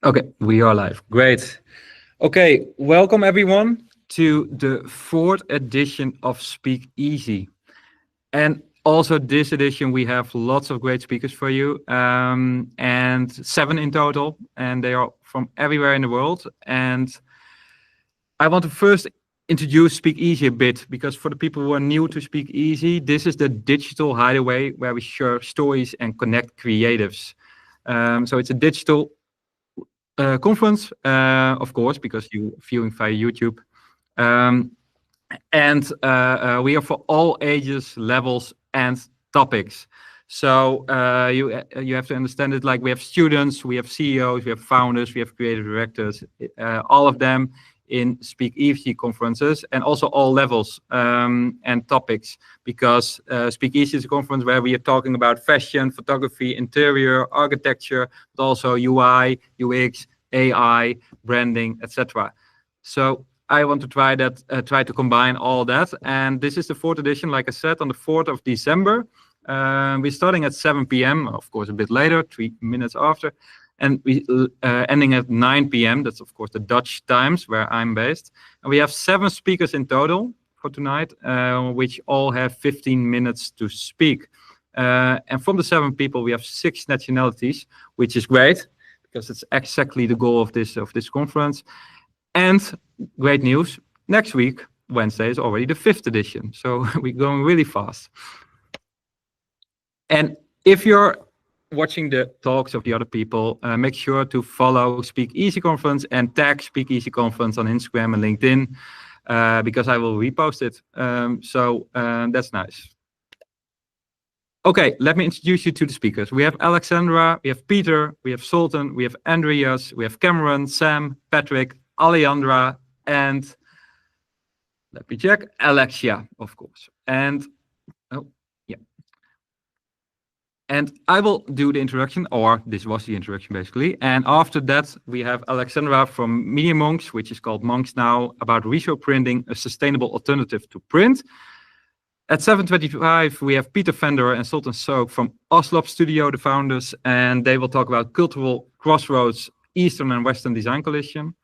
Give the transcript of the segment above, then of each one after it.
Okay, we are live. Great. Okay, welcome everyone to the fourth edition of Speak Easy. And also this edition, we have lots of great speakers for you, and 7 in total, and they are from everywhere in the world. And I want to first introduce Speak Easy a bit, because for the people who are new to Speak Easy, this is the digital hideaway where we share stories and connect creatives. So it's a digital conference, of course, because you viewing via YouTube. Um, and we are for all ages, levels, and topics. So you have to understand it like we have students, we have CEOs, we have founders, we have creative directors, all of them in Speak Easy conferences, and also all levels and topics, because Speak Easy is a conference where we are talking about fashion, photography, interior, architecture, but also UI, UX, AI, branding, etc. So I want to try to combine all that. And this is the fourth edition, like I said, on the 4th of December. We're starting at 7 p.m., of course, a bit later, 3 minutes after. And we ending at 9 p.m. That's, of course, the Dutch times where I'm based. And we have 7 speakers in total for tonight, which all have 15 minutes to speak. And from the 7 people, we have 6 nationalities, which is great, because it's exactly the goal of this conference. And great news, next week, Wednesday, is already the 5th edition. So we're going really fast. And if you're watching the talks of the other people, make sure to follow Speak Easy Conference and tag Speak Easy Conference on Instagram and LinkedIn, because I will repost it. So that's nice. Okay, let me introduce you to the speakers. We have Alexandra, we have Peter, we have Zoltan, we have Andreas, we have Cameron, Sam, Patryk, Alejandra, and let me check, Alexia, of course. And oh, yeah. And I will do the introduction, or this was the introduction basically. And after that, we have Alexandra from Media Monks, which is called Monks now, about reshow printing, a sustainable alternative to print. At 7:25, we have Peter Vandor and Zoltan Szoke from Oslo Studio, the founders, and they will talk about cultural crossroads, Eastern and Western Design Coalition.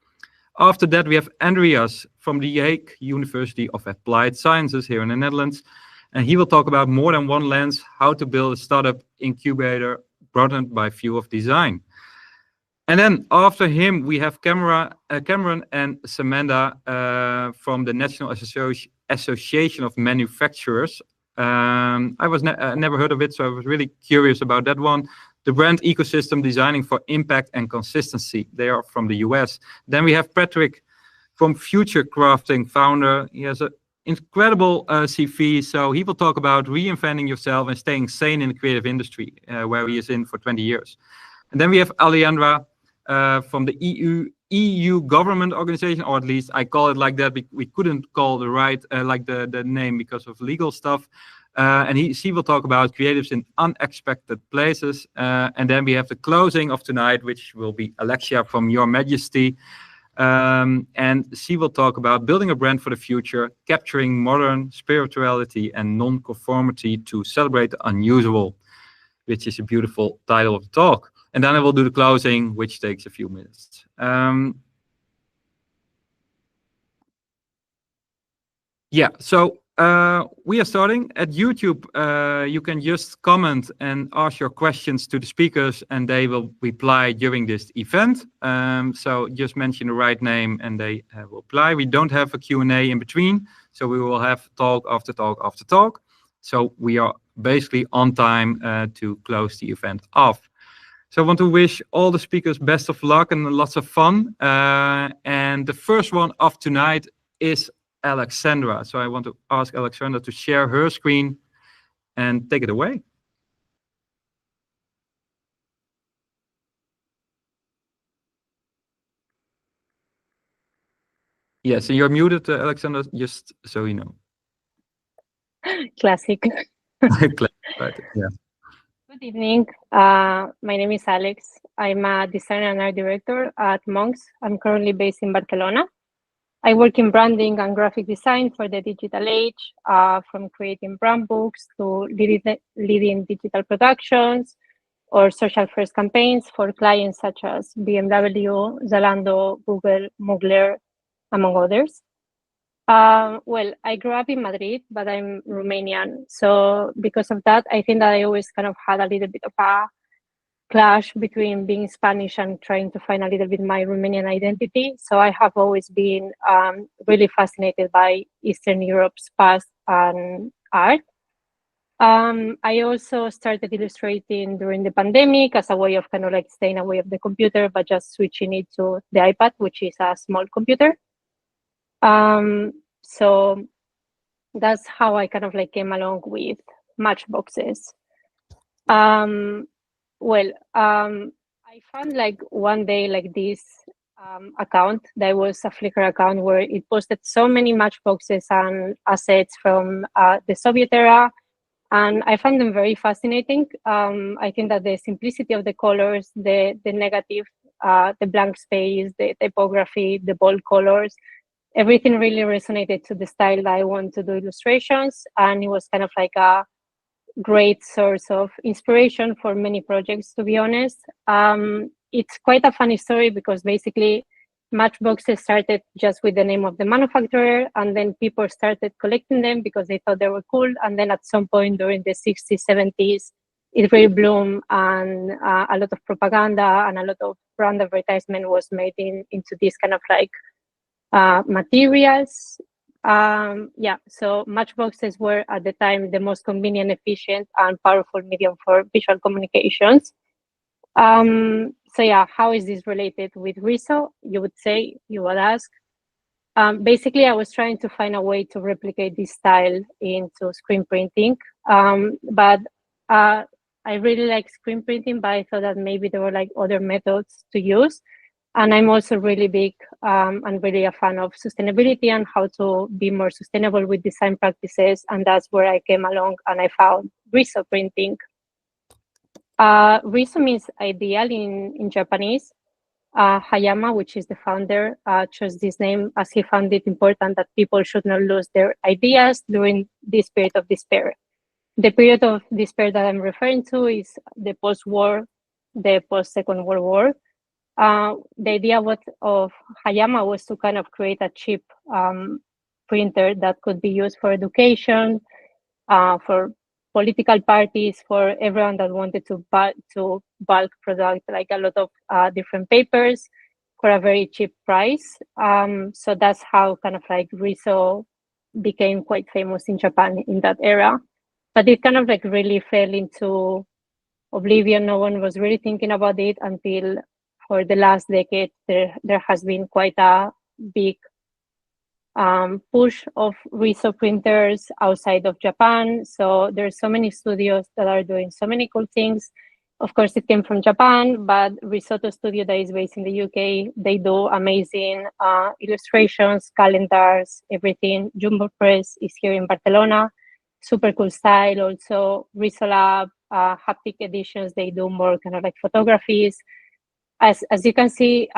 After that, we have Andreas from the Hague University of Applied Sciences here in the Netherlands, and he will talk about more than one lens, how to build a startup incubator broadened by view of design. And then after him, we have Cameron and Samantha from the National Association of Manufacturers. I was never heard of it, so I was really curious about that one. The brand ecosystem designing for impact and consistency. They are from the US. Then we have Patryk from Future Crafting, founder. He has an incredible CV, so he will talk about reinventing yourself and staying sane in the creative industry, where he is in for 20 years. And then we have Alejandra from the EU government organization, or at least I call it like that. We couldn't call the right like the name because of legal stuff. And she will talk about creatives in unexpected places. And then we have the closing of tonight, which will be Alexia from Your Majesty. And she will talk about building a brand for the future, capturing modern spirituality and non-conformity to celebrate the unusual, which is a beautiful title of the talk. And then I will do the closing, which takes a few minutes. Yeah, so we are starting at YouTube. You can just comment and ask your questions to the speakers, and they will reply during this event. So just mention the right name, and they will reply. We don't have a Q&A in between, so we will have talk after talk after talk. So we are basically on time to close the event off. So I want to wish all the speakers best of luck and lots of fun. And the first one of tonight is Alexandra. So I want to ask Alexandra to share her screen and take it away. Yes, and you're muted, Alexandra, just so you know. Classic. Right, yeah. Good evening. My name is Alex. I'm a designer and art director at Monks. I'm currently based in Barcelona. I work in branding and graphic design for the digital age, from creating brand books to leading digital productions, or social first campaigns for clients such as BMW, Zalando, Google, Mugler, among others. Well, I grew up in Madrid, but I'm Romanian. So because of that, I think that I always kind of had a little bit of a clash between being Spanish and trying to find a little bit my Romanian identity. So I have always been really fascinated by Eastern Europe's past and art. I also started illustrating during the pandemic as a way of kind of like staying away of the computer, but just switching it to the iPad, which is a small computer. So that's how I kind of like came along with matchboxes. I found like one day like this account that was a Flickr account where it posted so many matchboxes and assets from the Soviet era, and I found them very fascinating. I think that the simplicity of the colors, the negative, the blank space, the typography, the bold colors, everything really resonated to the style that I want to do illustrations, and it was kind of like a great source of inspiration for many projects, to be honest. It's quite a funny story because basically matchboxes started just with the name of the manufacturer, and then people started collecting them because they thought they were cool. And then at some point during the 60s, 70s, it really bloomed, and a lot of propaganda and a lot of brand advertisement was made into this kind of like materials. So matchboxes were at the time the most convenient, efficient, and powerful medium for visual communications. How is this related with Riso? You would ask. Basically, I was trying to find a way to replicate this style into screen printing, but I really like screen printing, but I thought that maybe there were like other methods to use. And I'm also really big and really a fan of sustainability and how to be more sustainable with design practices. And that's where I came along and I found Riso printing. Riso means ideal in Japanese. Hayama, which is the founder, chose this name as he found it important that people should not lose their ideas during this period of despair. The period of despair that I'm referring to is the post-war, the post-Second World War. The idea of Hayama was to kind of create a cheap printer that could be used for education, for political parties, for everyone that wanted to bulk product like a lot of different papers for a very cheap price. So that's how kind of like Riso became quite famous in Japan in that era. But it kind of like really fell into oblivion. No one was really thinking about it until for the last decade, there has been quite a big push of Riso printers outside of Japan. So there's so many studios that are doing so many cool things. Of course, it came from Japan, but Risotto Studio that is based in the UK, they do amazing illustrations, calendars, everything. Jumbo Press is here in Barcelona. Super cool style. Also, Risolab, haptic editions, they do more kind of like photographies. As you can see,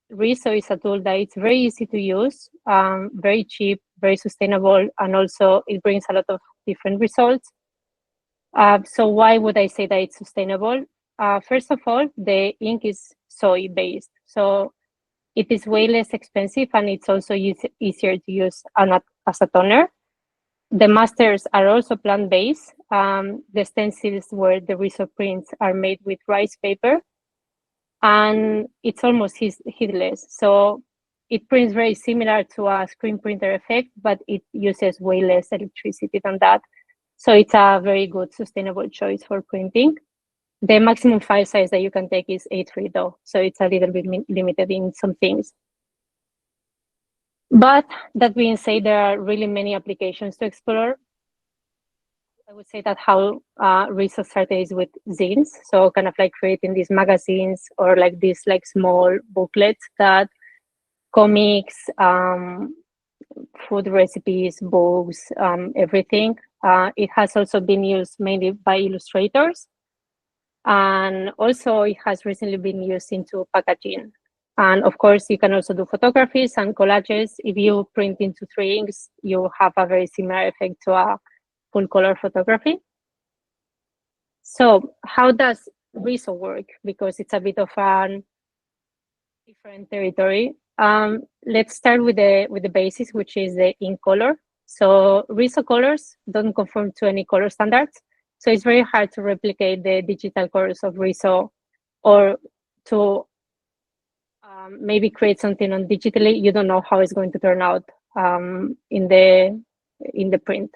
Riso is a tool that it's very easy to use, very cheap, very sustainable, and also it brings a lot of different results. So why would I say that it's sustainable? First of all, the ink is soy-based, so it is way less expensive, and it's also easier to use as a toner. The masters are also plant-based. The stencils where the Riso prints are made with rice paper, and it's almost heatless. So it prints very similar to a screen printer effect, but it uses way less electricity than that. So it's a very good sustainable choice for printing. The maximum file size that you can take is A3 though, so it's a little bit limited in some things. But that being said, there are really many applications to explore. I would say that how Riso started is with zines, so kind of like creating these magazines or like these like small booklets that comics, food recipes, books, everything. It has also been used mainly by illustrators, and also it has recently been used into packaging. And of course, you can also do photographies and collages. If you print into 3 inks, you have a very similar effect to a full color photography. So how does Riso work, because it's a bit of a different territory. Let's start with the basis, which is the ink color. So Riso colors don't conform to any color standards. So it's very hard to replicate the digital colors of Riso, or to maybe create something on digitally. You don't know how it's going to turn out in the print.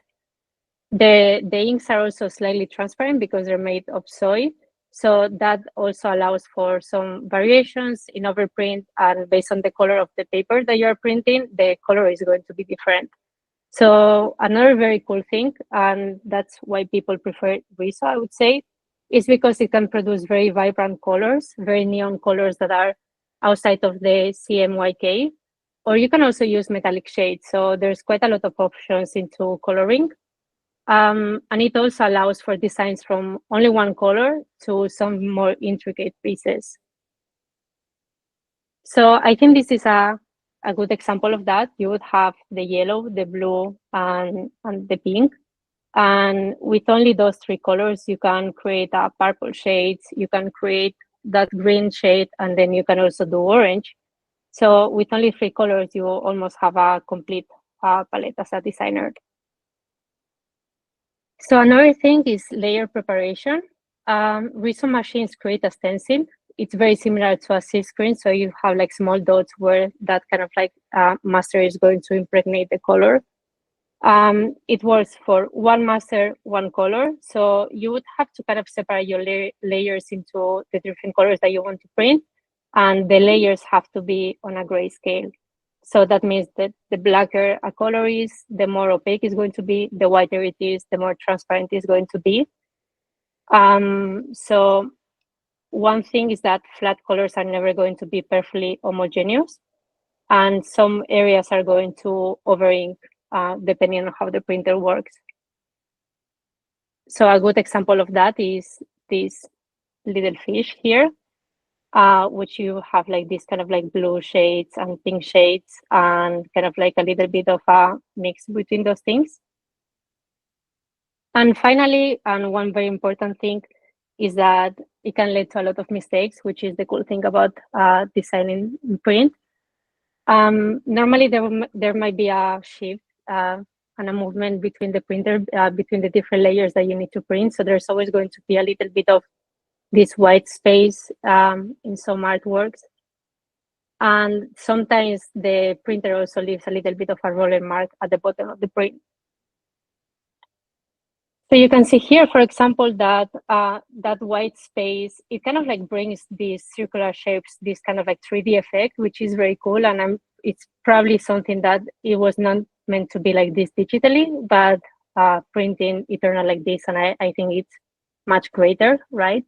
The inks are also slightly transparent because they're made of soy. So that also allows for some variations in overprint, and based on the color of the paper that you're printing, the color is going to be different. So another very cool thing, and that's why people prefer Riso, I would say, is because it can produce very vibrant colors, very neon colors that are outside of the CMYK. Or you can also use metallic shades. So there's quite a lot of options into coloring. And it also allows for designs from only one color to some more intricate pieces. So I think this is a good example of that. You would have the yellow, the blue, and the pink. And with only those three colors, you can create a purple shade, you can create that green shade, and then you can also do orange. So with only three colors, you almost have a complete palette as a designer. So another thing is layer preparation. Riso machines create a stencil. It's very similar to a silk screen. So you have like small dots where that kind of like master is going to impregnate the color. It works for one master, one color. So you would have to kind of separate your layers into the different colors that you want to print. And the layers have to be on a grayscale. So that means that the blacker a color is, the more opaque it's going to be, the whiter it is, the more transparent it's going to be. So one thing is that flat colors are never going to be perfectly homogeneous, and some areas are going to over-ink depending on how the printer works. So a good example of that is this little fish here, which you have like this kind of like blue shades and pink shades, and kind of like a little bit of a mix between those things. And finally, and one very important thing, is that it can lead to a lot of mistakes, which is the cool thing about designing in print. Normally, there might be a shift and a movement between the printer, between the different layers that you need to print. So there's always going to be a little bit of this white space in some artworks. And sometimes the printer also leaves a little bit of a roller mark at the bottom of the print. So you can see here, for example, that that white space, it kind of like brings these circular shapes, this kind of like 3D effect, which is very cool. And it's probably something that it was not meant to be like this digitally, but printing eternal like this, and I think it's much greater, right?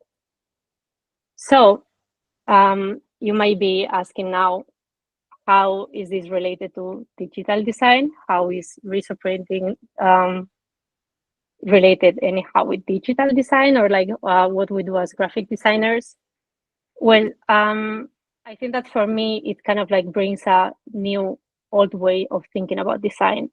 So you might be asking now, how is this related to digital design? How is Riso printing related anyhow with digital design, or like what we do as graphic designers? Well, I think that for me, it kind of like brings a new old way of thinking about design.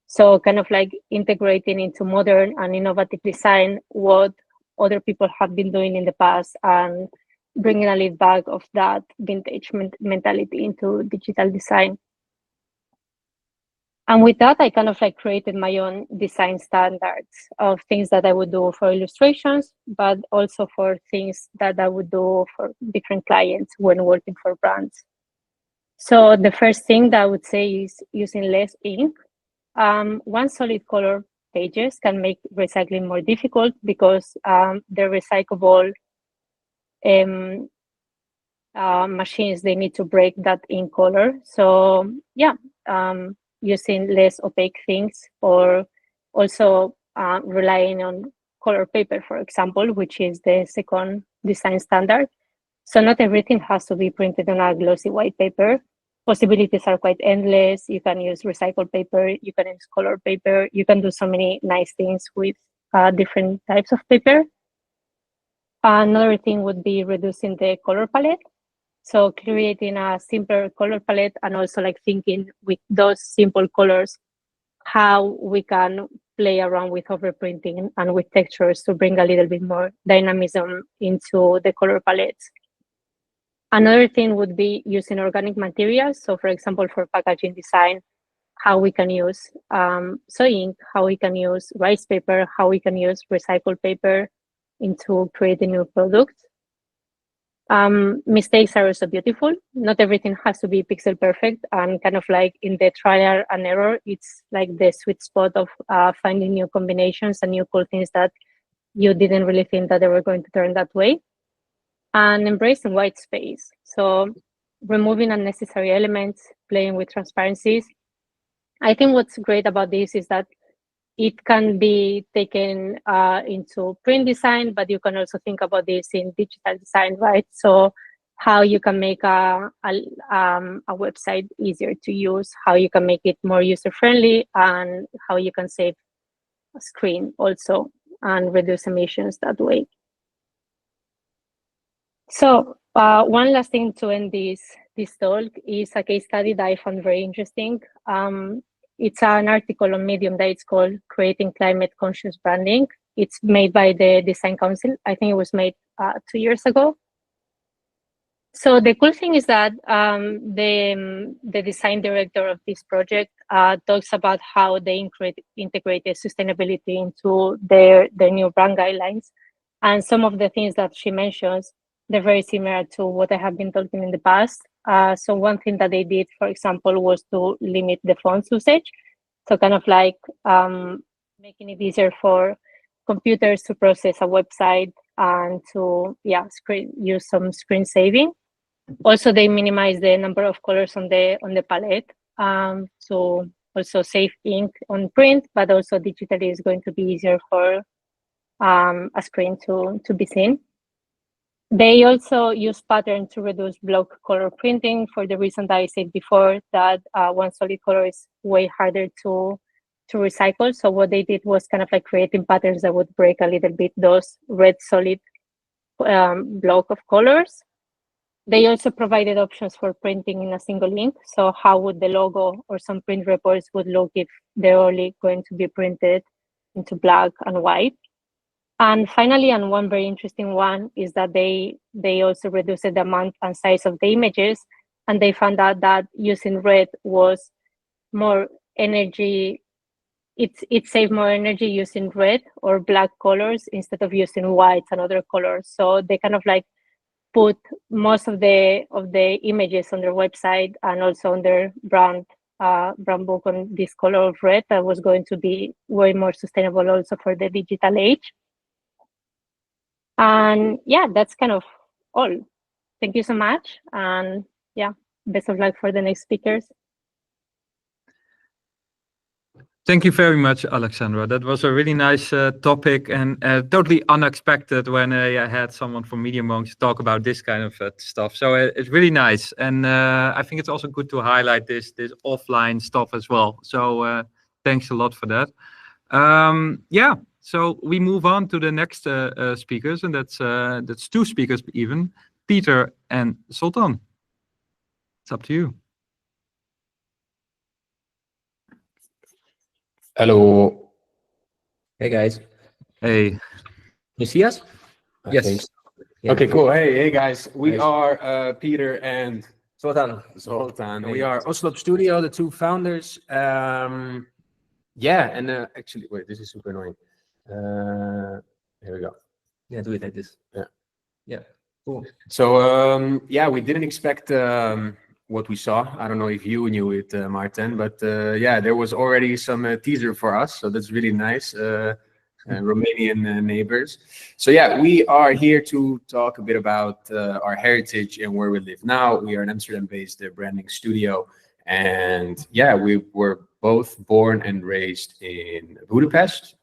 So kind of like integrating into modern and innovative design what other people have been doing in the past, and bringing a little back of that vintage mentality into digital design. And with that, I kind of like created my own design standards of things that I would do for illustrations, but also for things that I would do for different clients when working for brands. So the first thing that I would say is using less ink. One solid color pages can make recycling more difficult because the recyclable machines, they need to break that ink color. So yeah, using less opaque things, or also relying on color paper, for example, which is the second design standard. So not everything has to be printed on a glossy white paper. Possibilities are quite endless. You can use recycled paper, you can use color paper, you can do so many nice things with different types of paper. Another thing would be reducing the color palette. So creating a simpler color palette, and also like thinking with those simple colors, how we can play around with overprinting and with textures to bring a little bit more dynamism into the color palettes. Another thing would be using organic materials. So for example, for packaging design, how we can use soy ink, how we can use rice paper, how we can use recycled paper into creating new products. Mistakes are also beautiful. Not everything has to be pixel perfect, and kind of like in the trial and error, it's like the sweet spot of finding new combinations and new cool things that you didn't really think that they were going to turn that way. And embracing white space. So removing unnecessary elements, playing with transparencies. I think what's great about this is that it can be taken into print design, but you can also think about this in digital design, right? So how you can make a website easier to use, how you can make it more user-friendly, and how you can save a screen also and reduce emissions that way. So one last thing to end this talk is a case study that I found very interesting. It's an article on Medium that it's called Creating Climate Conscious Branding. It's made by the Design Council. I think it was made 2 years ago. So the cool thing is that the design director of this project talks about how they integrated sustainability into their new brand guidelines. And some of the things that she mentions, they're very similar to what I have been talking in the past. So one thing that they did, for example, was to limit the fonts usage. So kind of like making it easier for computers to process a website and to use some screen saving. Also, they minimize the number of colors on the palette. So also save ink on print, but also digitally is going to be easier for a screen to be seen. They also use pattern to reduce block color printing for the reason that I said before, that one solid color is way harder to recycle. So what they did was kind of like creating patterns that would break a little bit those red solid block of colors. They also provided options for printing in a single ink. So how would the logo or some print reports would look if they're only going to be printed into black and white. And finally, and one very interesting one is that they also reduced the amount and size of the images, and they found out that using red was more energy. It saved more energy using red or black colors instead of using whites and other colors. So they kind of like put most of the images on their website and also on their brand book on this color of red that was going to be way more sustainable also for the digital age. And yeah, that's kind of all. Thank you so much. And yeah, best of luck for the next speakers. Thank you very much, Alexandra. That was a really nice topic and totally unexpected when I had someone from Medium Monks talk about this kind of stuff. So it's really nice. And I think it's also good to highlight this offline stuff as well. So thanks a lot for that. Yeah, so we move on to the next speakers, and that's two speakers even, Peter and Zoltan. It's up to you. Hello. Hey guys. Hey. You see us? Yes. Yeah. Okay, cool. Hey guys. We are Peter and Zoltan. Hey. We are Oslo Studio, the two founders. Yeah, and actually, wait, this is super annoying. Here we go. Yeah, do it like this. Yeah. Cool. So yeah, we didn't expect what we saw. I don't know if you knew it, Martin, but yeah, there was already some teaser for us, so that's really nice. Romanian neighbors. So yeah, we are here to talk a bit about our heritage and where we live now. We are an Amsterdam-based branding studio, and yeah, we were both born and raised in Budapest.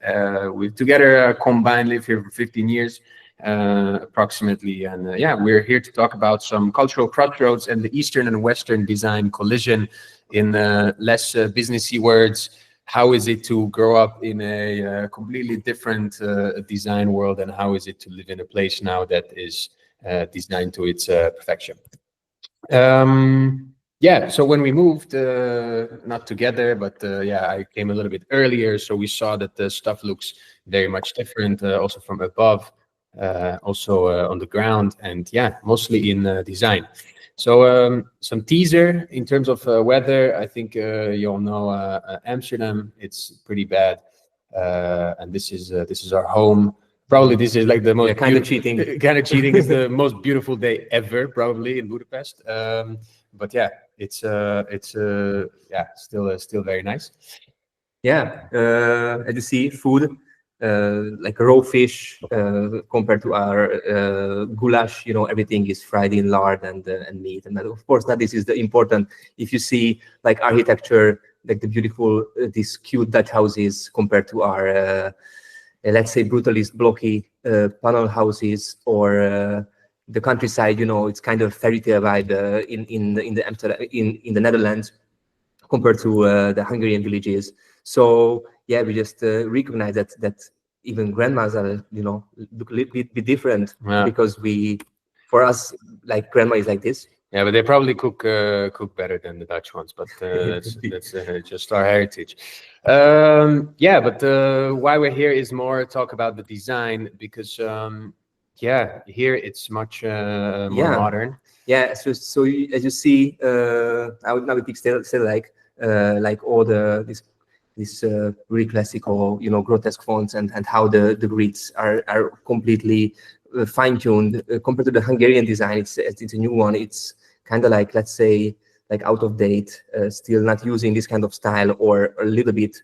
We've together combined lived here for 15 years. Approximately, and yeah, we're here to talk about some cultural crossroads and the Eastern and Western design collision. In less businessy words, how is it to grow up in a completely different design world, and how is it to live in a place now that is designed to its perfection? yeah, so when we moved, not together, but yeah, I came a little bit earlier, so we saw that the stuff looks very much different, also from above, also on the ground, and yeah, mostly in design. So some teaser in terms of weather. I think you all know Amsterdam. It's pretty bad, and this is our home. Probably this is like the most kind of cheating. Kind of cheating is the most beautiful day ever, probably in Budapest. But yeah, it's yeah, still very nice. Yeah, as you see, food like raw fish compared to our goulash. Everything is fried in lard and meat. And of course, that this is the important. If you see like architecture, like the beautiful, these cute Dutch houses compared to our let's say brutalist blocky panel houses, or the countryside, it's kind of fairy tale vibe in the Netherlands compared to the Hungarian villages. So yeah, we just recognize that even grandmas are look a little bit different, because for us, like grandma is like this. Yeah, but they probably cook better than the Dutch ones, but that's just our heritage. Yeah, but why we're here is more talk about the design, because yeah, here it's much more modern. Yeah, so as you see, I would now say like all this really classical, grotesque fonts, and how the grids are completely fine-tuned compared to the Hungarian design. It's a new one. It's kind of like, let's say, like out of date, still not using this kind of style, or a little bit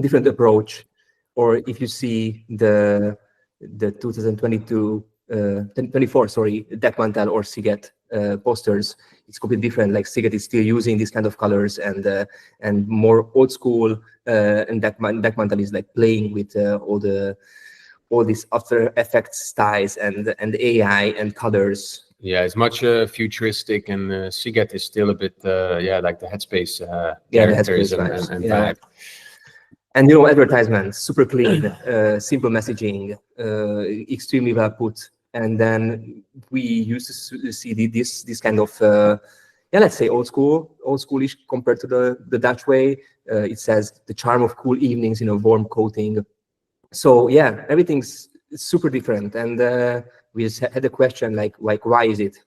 different approach. Or if you see the 2022 24, sorry, Dekmantel or Sziget posters, it's completely different. Like Sziget is still using these kind of colors and more old school, and Dekmantel is like playing with all these After Effects styles and AI and colors. Yeah, it's much futuristic, and Sziget is still a bit yeah, like the Headspace characters and vibe. And advertisements, super clean, simple messaging, extremely well put. And then we used to see this kind of yeah, let's say old schoolish compared to the Dutch way. It says the charm of cool evenings in a warm coating. So yeah, everything's super different. And we just had a question like why is it?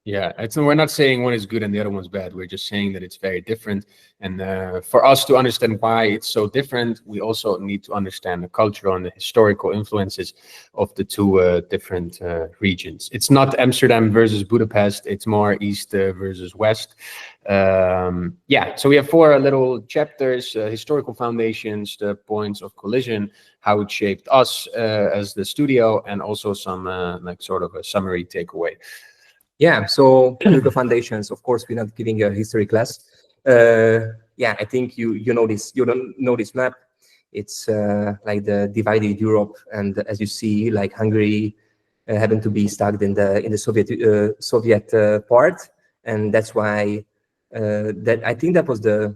Yeah, we're not saying one is good and the other one's bad. We're just saying that it's very different. And for us to understand why it's so different, we also need to understand the cultural and the historical influences of the two different regions. It's not Amsterdam versus Budapest. It's more East versus West. Yeah, so we have 4 little chapters: historical foundations, the points of collision, how it shaped us as the studio, and also some like sort of a summary takeaway. Yeah, so the foundations, of course, we're not giving a history class. Yeah, I think you know this. You don't know this map. It's like the divided Europe, and as you see, like Hungary happened to be stuck in the Soviet part, and that's why that I think that was the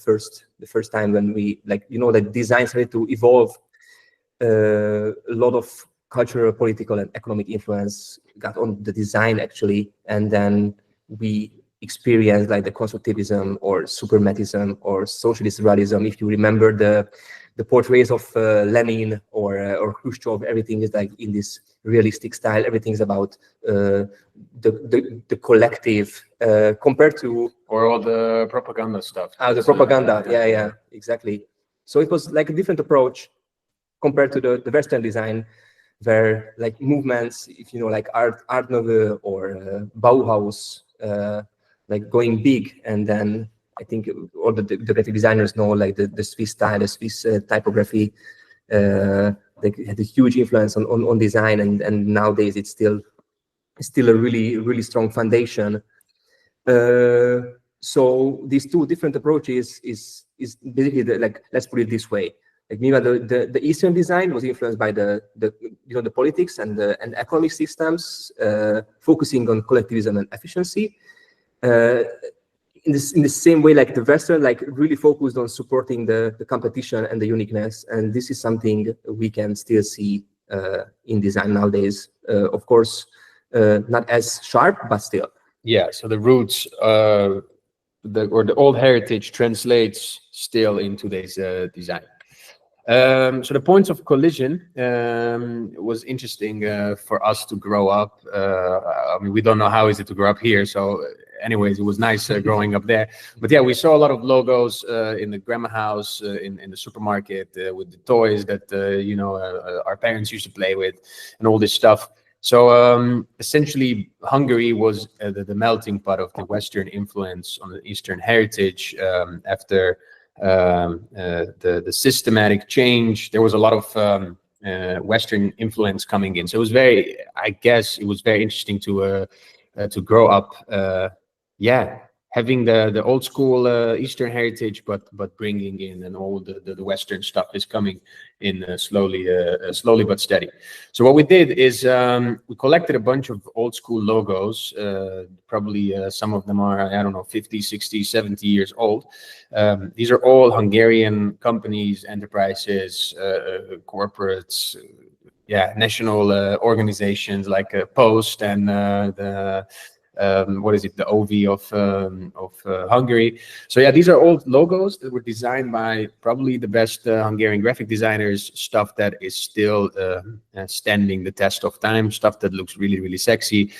first time when we like design started to evolve. A lot of cultural, political, and economic influence got on the design actually, and then we experienced like the constructivism or suprematism or socialist realism. If you remember the portraits of Lenin or Khrushchev, everything is like in this realistic style. Everything is about the collective compared to or all the propaganda stuff. The propaganda, yeah, exactly. So it was like a different approach compared to the Western design, where like movements, if you know, like Art Nouveau or Bauhaus, like going big. And then I think all the graphic designers know like the Swiss style, the Swiss typography, they had a huge influence on design, and nowadays it's still a really strong foundation. So these two different approaches is basically like, let's put it this way. Like meanwhile, the Eastern design was influenced by the politics and economic systems, focusing on collectivism and efficiency. In the same way, like the Western, like really focused on supporting the competition and the uniqueness, and this is something we can still see in design nowadays. Of course, not as sharp, but still. yeah, so the roots, the old heritage translates still in today's design. So the points of collision was interesting for us to grow up. I mean, we don't know how is it to grow up here. So anyways, it was nice growing up there. But yeah, we saw a lot of logos in the grandma house, in the supermarket, with the toys that, you know, our parents used to play with and all this stuff. So essentially, Hungary was the melting pot of the Western influence on the Eastern heritage after the systematic change. There was a lot of Western influence coming in. So it was very, I guess, it was very interesting to grow up, yeah, having the old school Eastern heritage, but bringing in and all the Western stuff is coming in slowly but steady. So what we did is we collected a bunch of old school logos. Probably some of them are, I don't know, 50, 60, 70 years old. These are all Hungarian companies, enterprises, corporates, yeah, national organizations like Post and what is it, the OV of Hungary. So yeah, these are old logos that were designed by probably the best Hungarian graphic designers, stuff that is still standing the test of time, stuff that looks really, really sexy.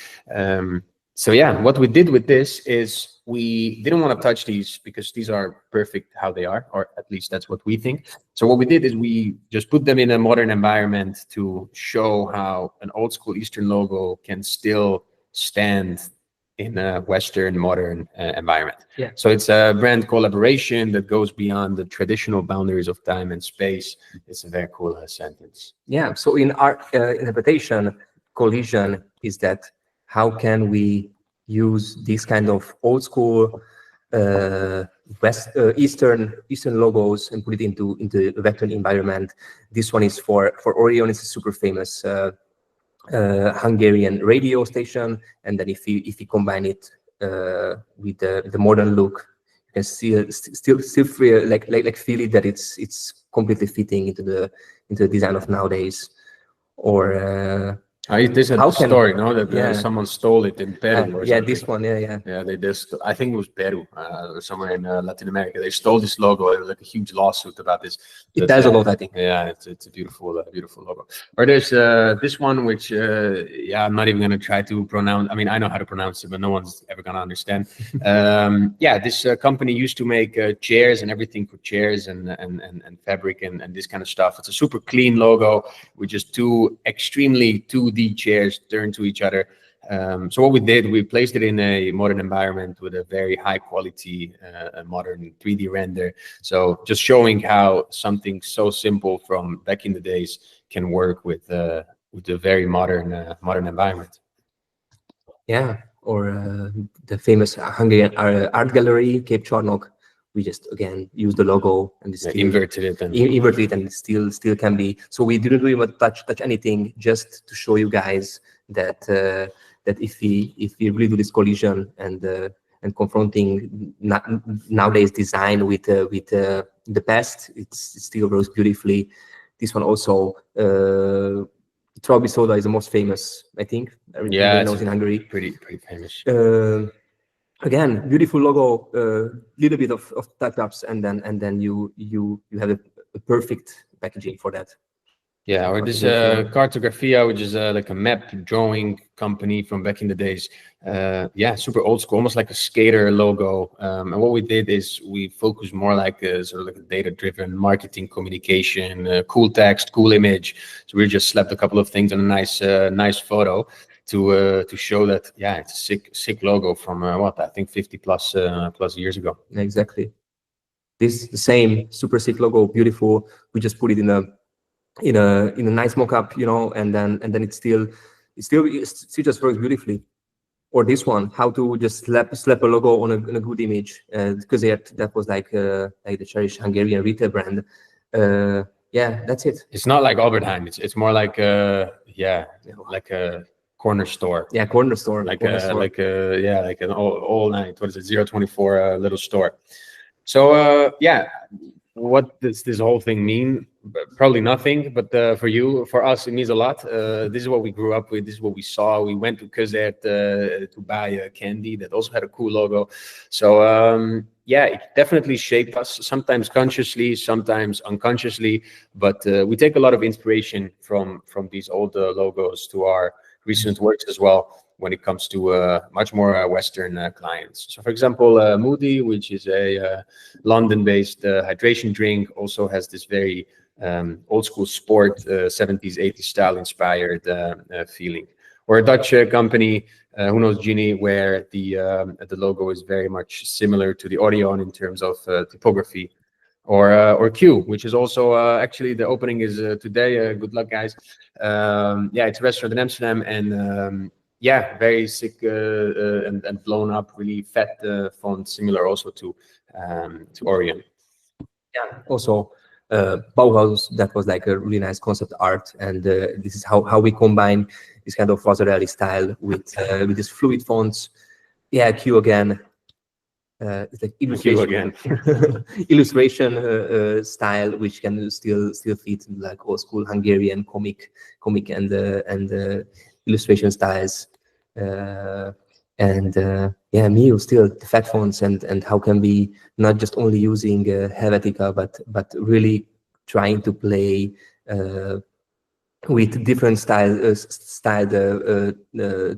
So yeah, what we did with this is we didn't want to touch these because these are perfect how they are, or at least that's what we think. So what we did is we just put them in a modern environment to show how an old school Eastern logo can still stand in a Western modern environment. Yeah. So it's a brand collaboration that goes beyond the traditional boundaries of time and space. It's a very cool sentence. Yeah. So in our interpretation, collision is that how can we use this kind of old school Eastern logos and put it into a Western environment. This one is for Orion. It's a super famous Hungarian radio station, and then if you combine it with the modern look, you can still feel like feel it that it's completely fitting into the design of nowadays. Or there's a story, no, that someone stole it in Peru. Or yeah, something. this one, yeah. They just, I think it was Peru, or somewhere in Latin America. They stole this logo. It was like a huge lawsuit about this. It does a lot, I think. Yeah, it's a beautiful logo. Or there's this one which, yeah, I'm not even gonna try to pronounce. I mean, I know how to pronounce it, but no one's ever gonna understand. Yeah, this company used to make chairs and everything for chairs and fabric and this kind of stuff. It's a super clean logo with just two extremely 2D chairs turned to each other. So what we did, we placed it in a modern environment with a very high quality modern 3D render. So just showing how something so simple from back in the days can work with a very modern environment. Yeah, or the famous Hungarian art gallery, Cape Charnok. We just again use the logo and inverted it and it still can be. So we didn't even touch anything, just to show you guys that that if we really do this collision and confronting nowadays design with the past, it still works beautifully. This one also, Trabi Soda is the most famous, I think. Everybody knows in Hungary. Pretty famous. Again, beautiful logo, little bit of touch-ups, and then you have a perfect packaging for that. Yeah, or this Cartografia, which is like a map drawing company from back in the days. Yeah, super old school, almost like a skater logo. And what we did is we focused more like sort of like a data-driven marketing communication, cool text, cool image. So we just slapped a couple of things on a nice photo to show that, yeah, it's a sick logo from what I think 50 plus years ago. Exactly. This the same super sick logo, beautiful. We just put it in a nice mock-up, you know, and then it still just works beautifully. Or this one, how to just slap a logo on a good image, because that was like the cherished Hungarian retail brand. Yeah, that's it. It's not like Albertheim. It's more like like a corner store. Yeah, corner store. Like an all night. What is it? 024 little store. So yeah, what does this whole thing mean? Probably nothing, but for us, it means a lot. This is what we grew up with. This is what we saw. We went to Kazet to buy a candy that also had a cool logo. So yeah, it definitely shaped us, sometimes consciously, sometimes unconsciously, but we take a lot of inspiration from these old logos to our recent works as well, when it comes to much more Western clients. So for example, Moody, which is a London-based hydration drink, also has this very old school sport, 70s, 80s style inspired feeling. Or a Dutch company, Who Knows Genie, where the logo is very much similar to the Orion in terms of typography. Or Q, which is also actually the opening is today. Good luck, guys. Yeah, it's a restaurant in Amsterdam, and yeah, very sick and blown up, really fat font, similar also to Orion. Yeah, also Bauhaus, that was like a really nice concept art, and this is how we combine this kind of Rosarelli style with these fluid fonts. Yeah, Q again. It's like illustration, illustration style, which can still fit like old school Hungarian comic and illustration styles. And yeah, Mio still the fat fonts, and how can we not just only using Helvetica, but really trying to play with different styled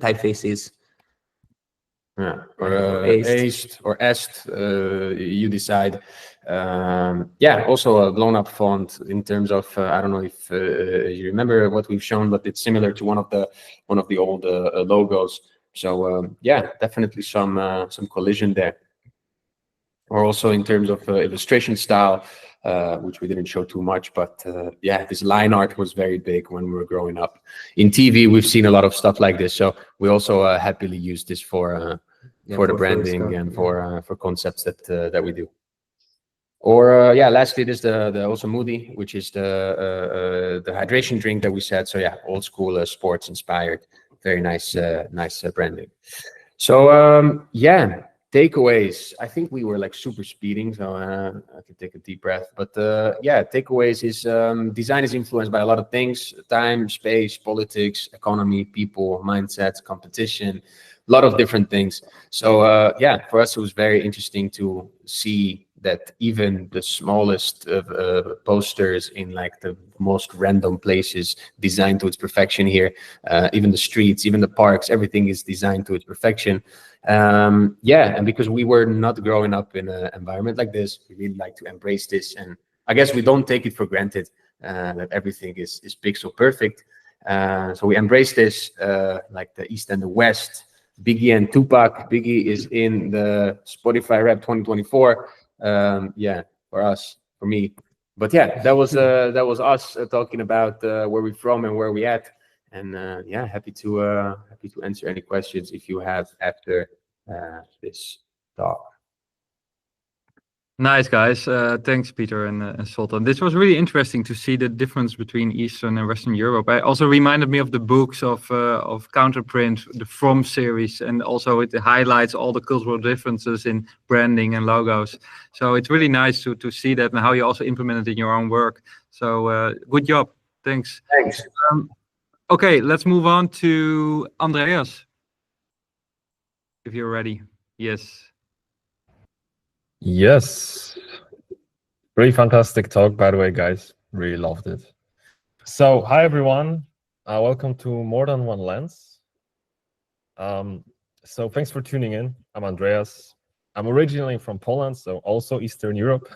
typefaces. Yeah, or Aced or Est, you decide. Yeah, also a blown up font in terms of I don't know if you remember what we've shown, but it's similar to one of the old logos. So yeah, definitely some collision there. Or also in terms of illustration style, which we didn't show too much, but yeah, this line art was very big when we were growing up. In TV, we've seen a lot of stuff like this, so we also happily use this for the branding and for concepts that we do. Or yeah, lastly, there's the also Moody, which is the hydration drink that we said. So yeah, old school sports inspired, very nice branding. So yeah, takeaways. I think we were like super speeding, so I can take a deep breath. But yeah, takeaways is design is influenced by a lot of things: time, space, politics, economy, people, mindsets, competition, a lot of different things. So yeah, for us, it was very interesting to see that even the smallest of posters in like the most random places designed to its perfection here, even the streets, even the parks, everything is designed to its perfection. Yeah, and because we were not growing up in an environment like this, we really like to embrace this, and I guess we don't take it for granted that everything is pixel perfect. So we embrace this, like the East and the West. Biggie and Tupac. Biggie is in the Spotify Rap 2024. Yeah, for me. But yeah, that was us talking about where we're from and where we at. And yeah, happy to answer any questions if you have after this talk. Nice, guys. Thanks, Peter and Zoltan. This was really interesting to see the difference between Eastern and Western Europe. It also reminded me of the books of Counterprint, the From series, and also it highlights all the cultural differences in branding and logos. So it's really nice to see that and how you also implement it in your own work. So good job. Thanks. Thanks. Okay, let's move on to Andreas. If you're ready. Yes. Yes. Really fantastic talk, by the way, guys. Really loved it. So, hi, everyone. Welcome to More Than One Lens. So thanks for tuning in. I'm Andreas. I'm originally from Poland, so also Eastern Europe.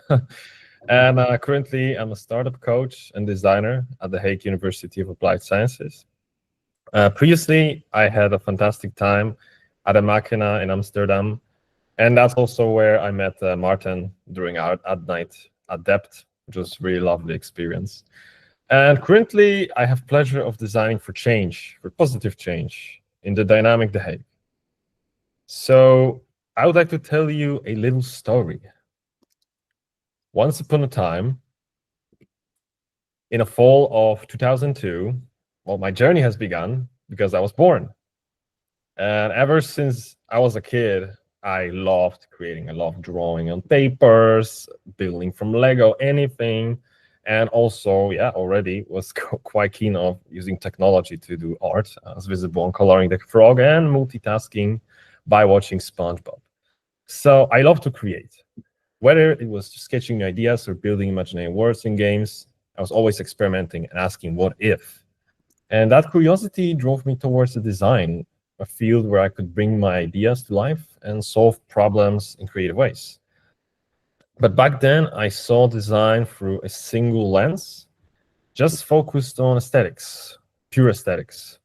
And currently, I'm a startup coach and designer at the Hague University of Applied Sciences. Previously, I had a fantastic time at a Machina in Amsterdam. And that's also where I met Martin during our at night at Depth, which was a really lovely experience. And currently, I have pleasure of designing for change, for positive change in the dynamic The Hague. So I would like to tell you a little story. Once upon a time, in the fall of 2002, well, my journey has begun because I was born. And ever since I was a kid, I loved creating. I loved drawing on papers, building from Lego, anything. And also, yeah, already was quite keen of using technology to do art, as visible on Coloring the Frog, and multitasking by watching SpongeBob. So I love to create. Whether it was sketching ideas or building imaginary worlds in games, I was always experimenting and asking what if. And that curiosity drove me towards the design, a field where I could bring my ideas to life and solve problems in creative ways. But back then, I saw design through a single lens, just focused on aesthetics, pure aesthetics.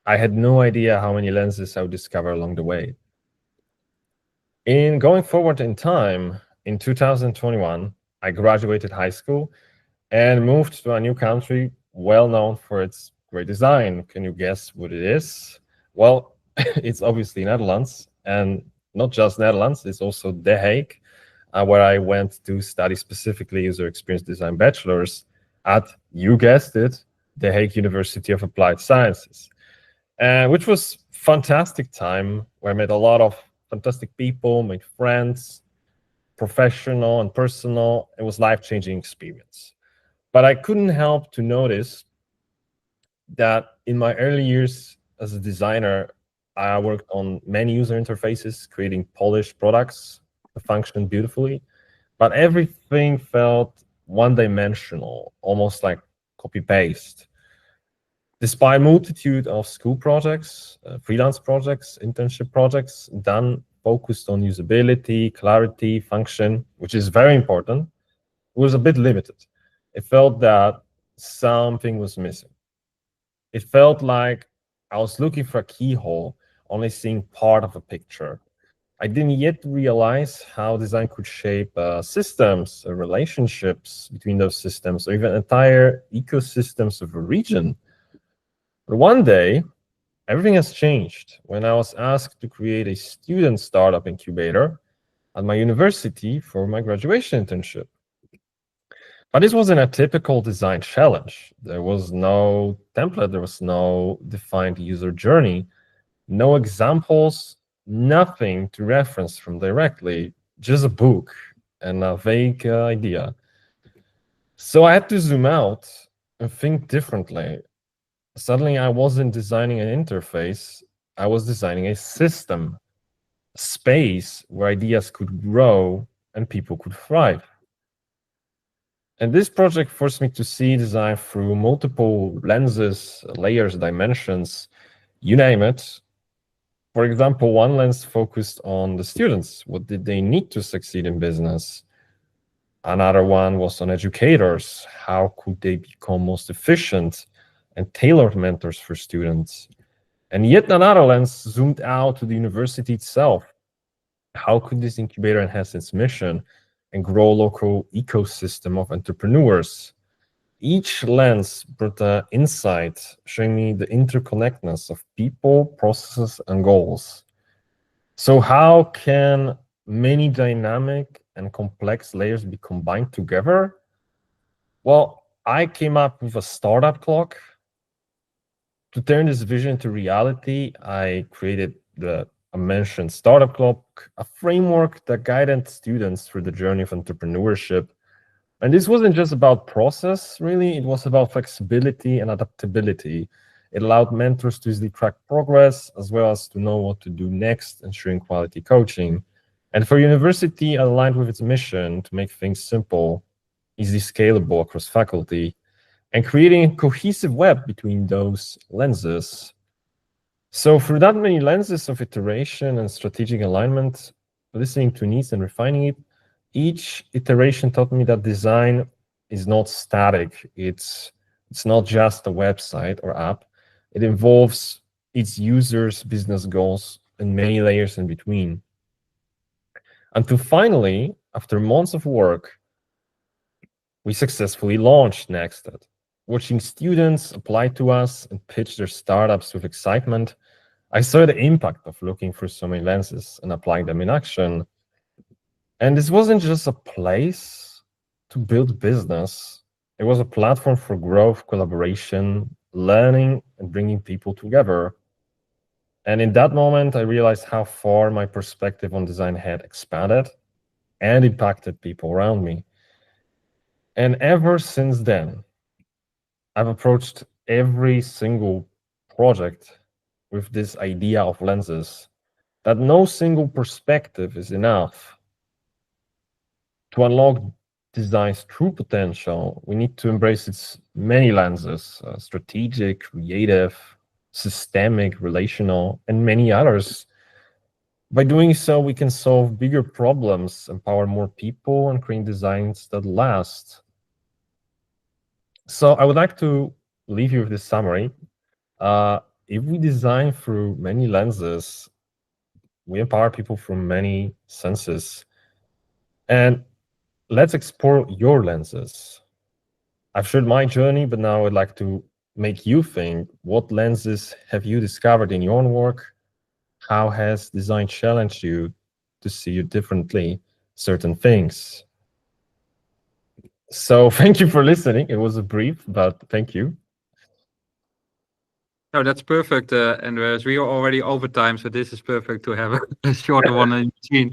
I had no idea how many lenses I would discover along the way. In going forward in time, in 2021, I graduated high school and moved to a new country well known for its great design. Can you guess what it is? Well, it's obviously Netherlands, and not just Netherlands, it's also The Hague, where I went to study specifically user experience design bachelor's at, you guessed it, The Hague University of Applied Sciences, which was fantastic time where I met a lot of fantastic people, made friends, professional and personal. It was life-changing experience. But I couldn't help to notice that in my early years as a designer, I worked on many user interfaces, creating polished products that functioned beautifully, but everything felt one-dimensional, almost like copy-paste. Despite a multitude of school projects, freelance projects, internship projects done focused on usability, clarity, function, which is very important, it was a bit limited. It felt that something was missing. It felt like I was looking for a keyhole, only seeing part of a picture. I didn't yet realize how design could shape systems, relationships between those systems, or even entire ecosystems of a region. But one day, everything has changed when I was asked to create a student startup incubator at my university for my graduation internship. But this wasn't a typical design challenge. There was no template, there was no defined user journey, no examples, nothing to reference from directly, just a book and a vague idea. So I had to zoom out and think differently. Suddenly, I wasn't designing an interface, I was designing a system, a space where ideas could grow and people could thrive. And this project forced me to see design through multiple lenses, layers, dimensions, you name it. For example, one lens focused on the students. What did they need to succeed in business? Another one was on educators. How could they become most efficient and tailored mentors for students? And yet another lens zoomed out to the university itself. How could this incubator enhance its mission and grow a local ecosystem of entrepreneurs? Each lens brought an insight, showing me the interconnectedness of people, processes, and goals. So how can many dynamic and complex layers be combined together? Well, I came up with a startup clock. To turn this vision to reality, I created the mentioned startup clock, a framework that guided students through the journey of entrepreneurship. And this wasn't just about process, really, it was about flexibility and adaptability. It allowed mentors to easily track progress, as well as to know what to do next, ensuring quality coaching. And for university, aligned with its mission to make things simple, easily scalable across faculty, and creating a cohesive web between those lenses. So through that many lenses of iteration and strategic alignment, listening to needs and refining it, each iteration taught me that design is not static. It's not just a website or app. It involves its users' business goals and many layers in between. Until finally, after months of work, we successfully launched Nexted. Watching students apply to us and pitch their startups with excitement, I saw the impact of looking through so many lenses and applying them in action. And this wasn't just a place to build business. It was a platform for growth, collaboration, learning, and bringing people together. And in that moment, I realized how far my perspective on design had expanded and impacted people around me. And ever since then, I've approached every single project with this idea of lenses, that no single perspective is enough. To unlock design's true potential, we need to embrace its many lenses, strategic, creative, systemic, relational, and many others. By doing so, we can solve bigger problems, empower more people, and create designs that last. So I would like to leave you with this summary. If we design through many lenses, we empower people from many senses. And let's explore your lenses. I've shared my journey, but now I'd like to make you think, what lenses have you discovered in your own work? How has design challenged you to see differently certain things? So thank you for listening. It was a brief, but thank you. No, that's perfect, Andreas. We are already over time, so this is perfect to have a shorter one in between.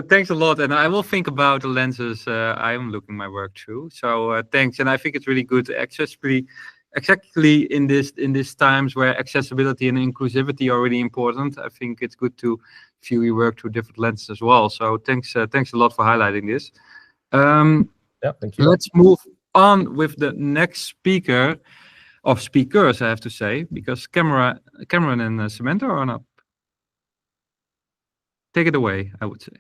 Thanks a lot, and I will think about the lenses I am looking my work through. So thanks, and I think it's really good exactly in this times where accessibility and inclusivity are really important. I think it's good to view your work through different lenses as well. So thanks a lot for highlighting this. Yeah, thank you. Let's move on with the next speaker. Of speakers, I have to say, because Cameron and Samantha are up. Take it away, I would say.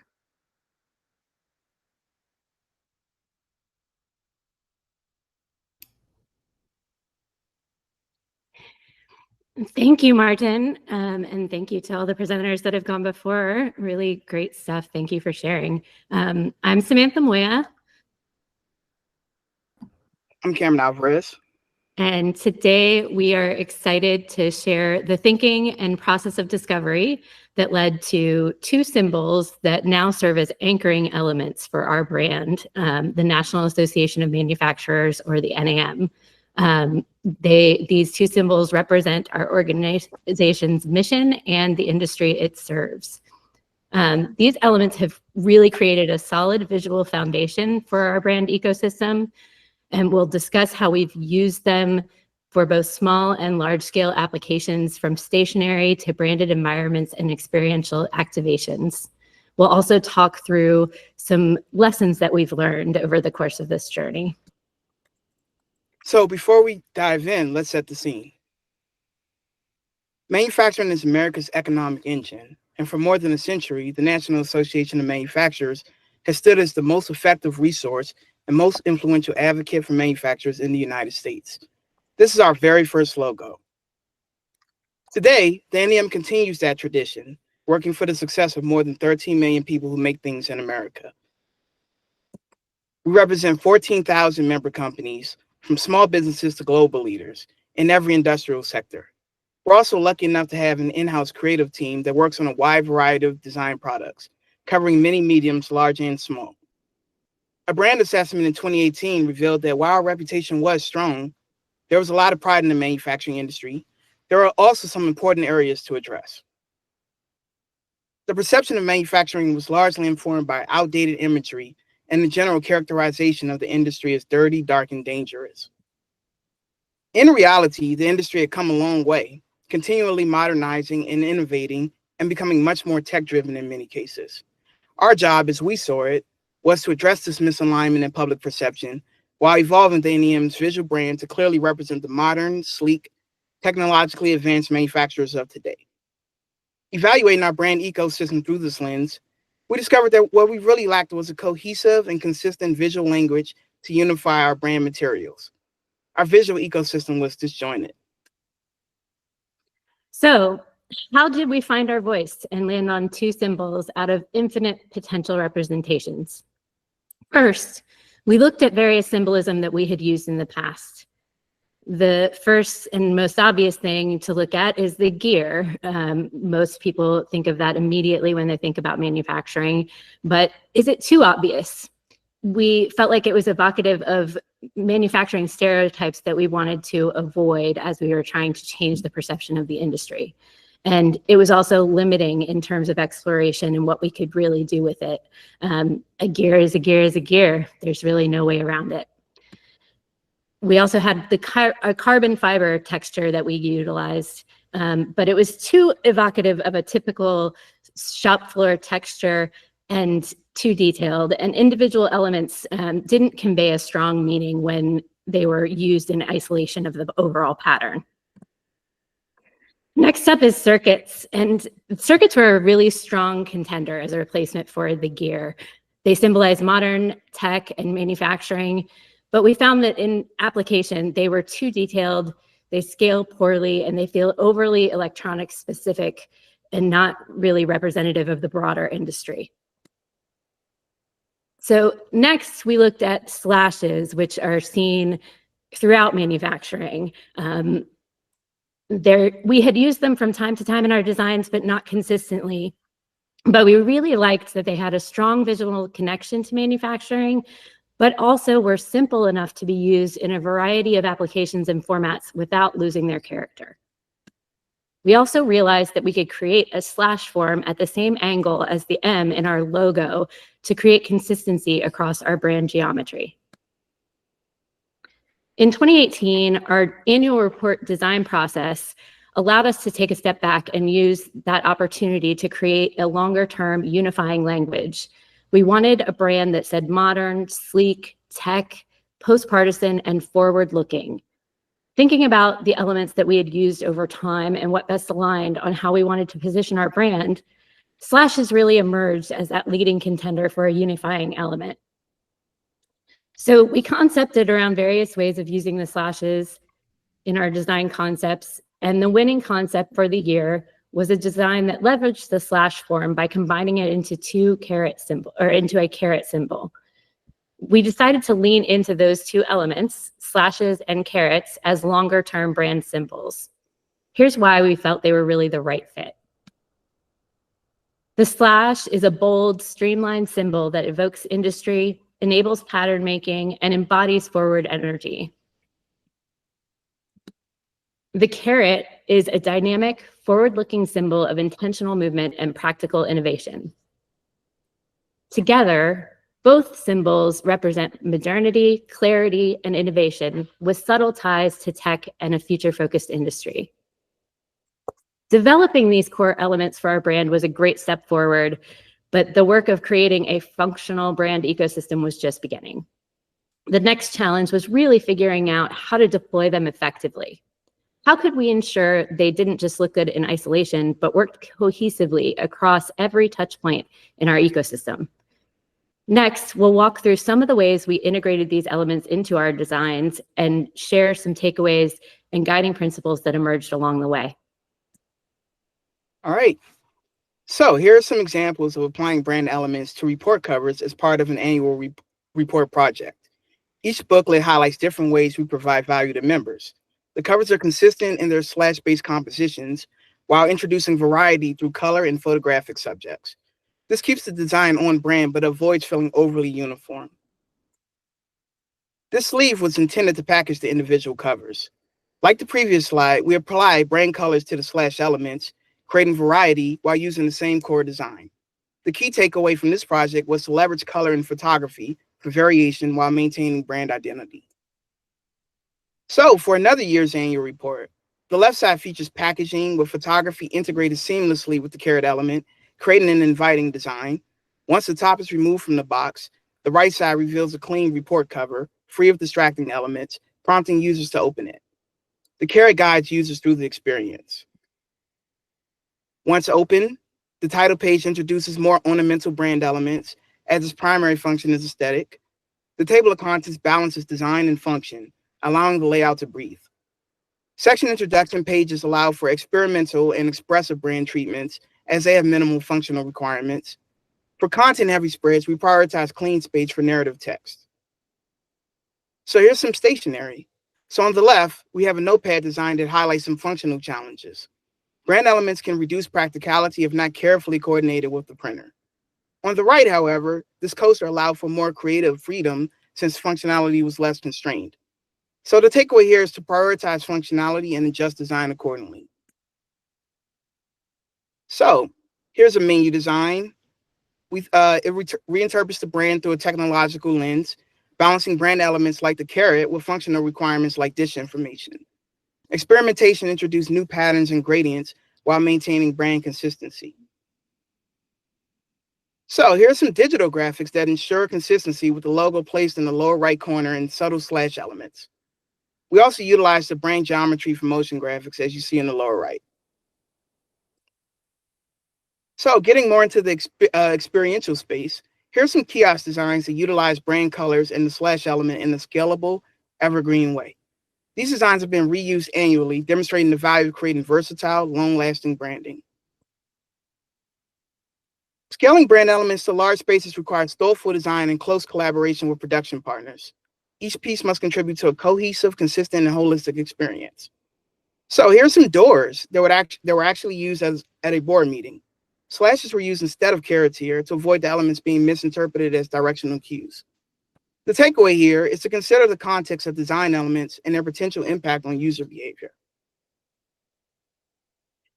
Thank you, Martin, and thank you to all the presenters that have gone before. Really great stuff. Thank you for sharing. I'm Samantha Moya. I'm Cameron Alvarez. And today we are excited to share the thinking and process of discovery that led to two symbols that now serve as anchoring elements for our brand, the National Association of Manufacturers, or the NAM. These two symbols represent our organization's mission and the industry it serves. These elements have really created a solid visual foundation for our brand ecosystem, and we'll discuss how we've used them for both small and large-scale applications, from stationary to branded environments and experiential activations. We'll also talk through some lessons that we've learned over the course of this journey. So before we dive in, let's set the scene. Manufacturing is America's economic engine, and for more than a century, the National Association of Manufacturers has stood as the most effective resource and most influential advocate for manufacturers in the United States. This is our very first logo. Today, the NAM continues that tradition, working for the success of more than 13 million people who make things in America. We represent 14,000 member companies, from small businesses to global leaders, in every industrial sector. We're also lucky enough to have an in-house creative team that works on a wide variety of design products, covering many mediums, large and small. A brand assessment in 2018 revealed that while our reputation was strong, there was a lot of pride in the manufacturing industry. There are also some important areas to address. The perception of manufacturing was largely informed by outdated imagery and the general characterization of the industry as dirty, dark, and dangerous. In reality, the industry had come a long way, continually modernizing and innovating and becoming much more tech-driven in many cases. Our job, as we saw it, was to address this misalignment in public perception while evolving the NAM's visual brand to clearly represent the modern, sleek, technologically advanced manufacturers of today. Evaluating our brand ecosystem through this lens, we discovered that what we really lacked was a cohesive and consistent visual language to unify our brand materials. Our visual ecosystem was disjointed. So, how did we find our voice and land on two symbols out of infinite potential representations? First, we looked at various symbolism that we had used in the past. The first and most obvious thing to look at is the gear. Most people think of that immediately when they think about manufacturing, but is it too obvious? We felt like it was evocative of manufacturing stereotypes that we wanted to avoid as we were trying to change the perception of the industry. And it was also limiting in terms of exploration and what we could really do with it. A gear is a gear is a gear. There's really no way around it. We also had a carbon fiber texture that we utilized, but it was too evocative of a typical shop floor texture and too detailed, and individual elements didn't convey a strong meaning when they were used in isolation of the overall pattern. Next up is circuits, and circuits were a really strong contender as a replacement for the gear. They symbolize modern tech and manufacturing, but we found that in application, they were too detailed, they scale poorly, and they feel overly electronic specific and not really representative of the broader industry. So next, we looked at slashes, which are seen throughout manufacturing. We had used them from time to time in our designs, but not consistently. But we really liked that they had a strong visual connection to manufacturing, but also were simple enough to be used in a variety of applications and formats without losing their character. We also realized that we could create a slash form at the same angle as the M in our logo to create consistency across our brand geometry. In 2018, our annual report design process allowed us to take a step back and use that opportunity to create a longer-term unifying language. We wanted a brand that said modern, sleek, tech, post-partisan, and forward-looking. Thinking about the elements that we had used over time and what best aligned on how we wanted to position our brand, slashes really emerged as that leading contender for a unifying element. So we concepted around various ways of using the slashes in our design concepts, and the winning concept for the year was a design that leveraged the slash form by combining it into a caret symbol. We decided to lean into those two elements, slashes and carets, as longer-term brand symbols. Here's why we felt they were really the right fit. The slash is a bold, streamlined symbol that evokes industry, enables pattern making, and embodies forward energy. The caret is a dynamic, forward-looking symbol of intentional movement and practical innovation. Together, both symbols represent modernity, clarity, and innovation with subtle ties to tech and a future-focused industry. Developing these core elements for our brand was a great step forward, but the work of creating a functional brand ecosystem was just beginning. The next challenge was really figuring out how to deploy them effectively. How could we ensure they didn't just look good in isolation, but worked cohesively across every touch point in our ecosystem? Next, we'll walk through some of the ways we integrated these elements into our designs and share some takeaways and guiding principles that emerged along the way. All right. So here are some examples of applying brand elements to report covers as part of an annual report project. Each booklet highlights different ways we provide value to members. The covers are consistent in their slash-based compositions while introducing variety through color and photographic subjects. This keeps the design on brand, but avoids feeling overly uniform. This sleeve was intended to package the individual covers. Like the previous slide, we apply brand colors to the slash elements, creating variety while using the same core design. The key takeaway from this project was to leverage color and photography for variation while maintaining brand identity. So for another year's annual report, the left side features packaging with photography integrated seamlessly with the caret element, creating an inviting design. Once the top is removed from the box, the right side reveals a clean report cover, free of distracting elements, prompting users to open it. The caret guides users through the experience. Once open, the title page introduces more ornamental brand elements, as its primary function is aesthetic. The table of contents balances design and function, allowing the layout to breathe. Section introduction pages allow for experimental and expressive brand treatments, as they have minimal functional requirements. For content-heavy spreads, we prioritize clean space for narrative text. So here's some stationery. So on the left, we have a notepad design that highlights some functional challenges. Brand elements can reduce practicality if not carefully coordinated with the printer. On the right, however, this coaster allowed for more creative freedom since functionality was less constrained. So the takeaway here is to prioritize functionality and adjust design accordingly. So here's a menu design. Reinterprets the brand through a technological lens, balancing brand elements like the carrot with functional requirements like dish information. Experimentation introduced new patterns and gradients while maintaining brand consistency. So here's some digital graphics that ensure consistency with the logo placed in the lower right corner and subtle slash elements. We also utilize the brand geometry for motion graphics, as you see in the lower right. So getting more into the experiential space, here's some kiosk designs that utilize brand colors and the slash element in a scalable, evergreen way. These designs have been reused annually, demonstrating the value of creating versatile, long-lasting branding. Scaling brand elements to large spaces requires thoughtful design and close collaboration with production partners. Each piece must contribute to a cohesive, consistent, and holistic experience. So here's some doors that were actually used at a board meeting. Slashes were used instead of carrots here to avoid the elements being misinterpreted as directional cues. The takeaway here is to consider the context of design elements and their potential impact on user behavior.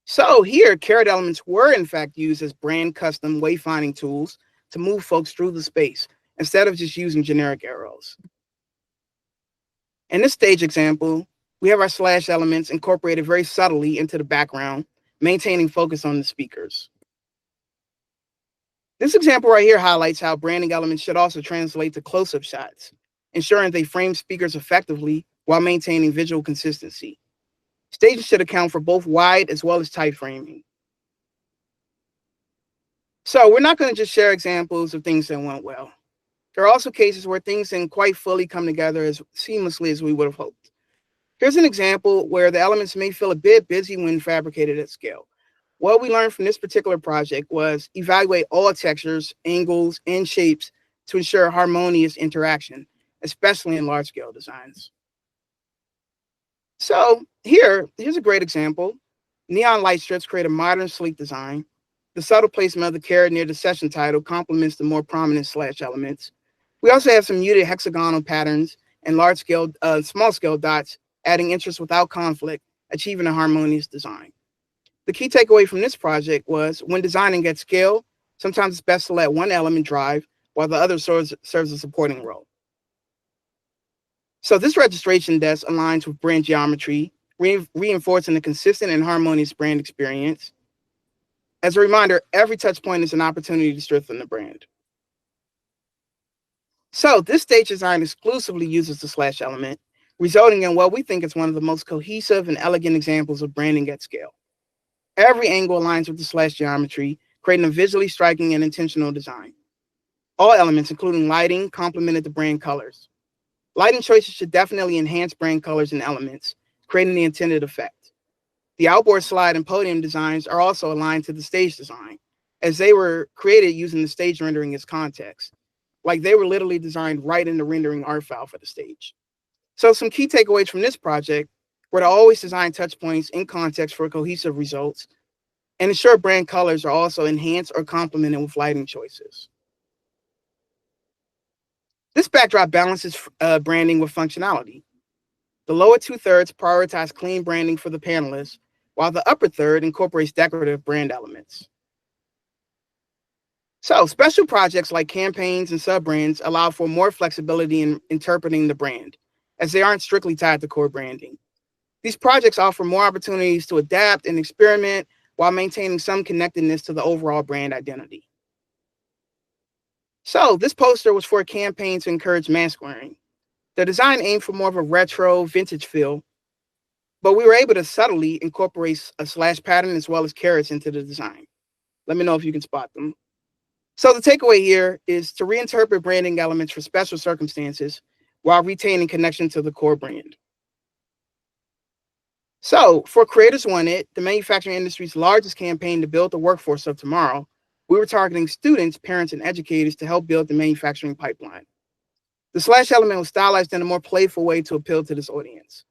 So here, carrot elements were in fact used as brand custom wayfinding tools to move folks through the space instead of just using generic arrows. In this stage example, we have our slash elements incorporated very subtly into the background, maintaining focus on the speakers. This example right here highlights how branding elements should also translate to close-up shots, ensuring they frame speakers effectively while maintaining visual consistency. Staging should account for both wide as well as tight framing. So we're not going to just share examples of things that went well. There are also cases where things didn't quite fully come together as seamlessly as we would have hoped. Here's an example where the elements may feel a bit busy when fabricated at scale. What we learned from this particular project was evaluate all textures, angles, and shapes to ensure harmonious interaction, especially in large-scale designs. So here's a great example. Neon light strips create a modern, sleek design. The subtle placement of the carrot near the session title complements the more prominent slash elements. We also have some muted hexagonal patterns and large-scale, small-scale dots, adding interest without conflict, achieving a harmonious design. The key takeaway from this project was when designing at scale, sometimes it's best to let one element drive while the other serves a supporting role. So this registration desk aligns with brand geometry, reinforcing a consistent and harmonious brand experience. As a reminder, every touch point is an opportunity to strengthen the brand. So this stage design exclusively uses the slash element, resulting in what we think is one of the most cohesive and elegant examples of branding at scale. Every angle aligns with the slash geometry, creating a visually striking and intentional design. All elements, including lighting, complemented the brand colors. Lighting choices should definitely enhance brand colors and elements, creating the intended effect. The outboard slide and podium designs are also aligned to the stage design, as they were created using the stage rendering as context. Like they were literally designed right in the rendering art file for the stage. So some key takeaways from this project were to always design touch points in context for cohesive results and ensure brand colors are also enhanced or complemented with lighting choices. This backdrop balances branding with functionality. The lower 2/3 prioritize clean branding for the panelists, while the upper third incorporates decorative brand elements. So special projects like campaigns and sub-brands allow for more flexibility in interpreting the brand, as they aren't strictly tied to core branding. These projects offer more opportunities to adapt and experiment while maintaining some connectedness to the overall brand identity. So this poster was for a campaign to encourage mask wearing. The design aimed for more of a retro, vintage feel, but we were able to subtly incorporate a slash pattern as well as carrots into the design. Let me know if you can spot them. So the takeaway here is to reinterpret branding elements for special circumstances while retaining connection to the core brand. So for Creators Wanted, the manufacturing industry's largest campaign to build the workforce of tomorrow, we were targeting students, parents, and educators to help build the manufacturing pipeline. The slash element was stylized in a more playful way to appeal to this audience.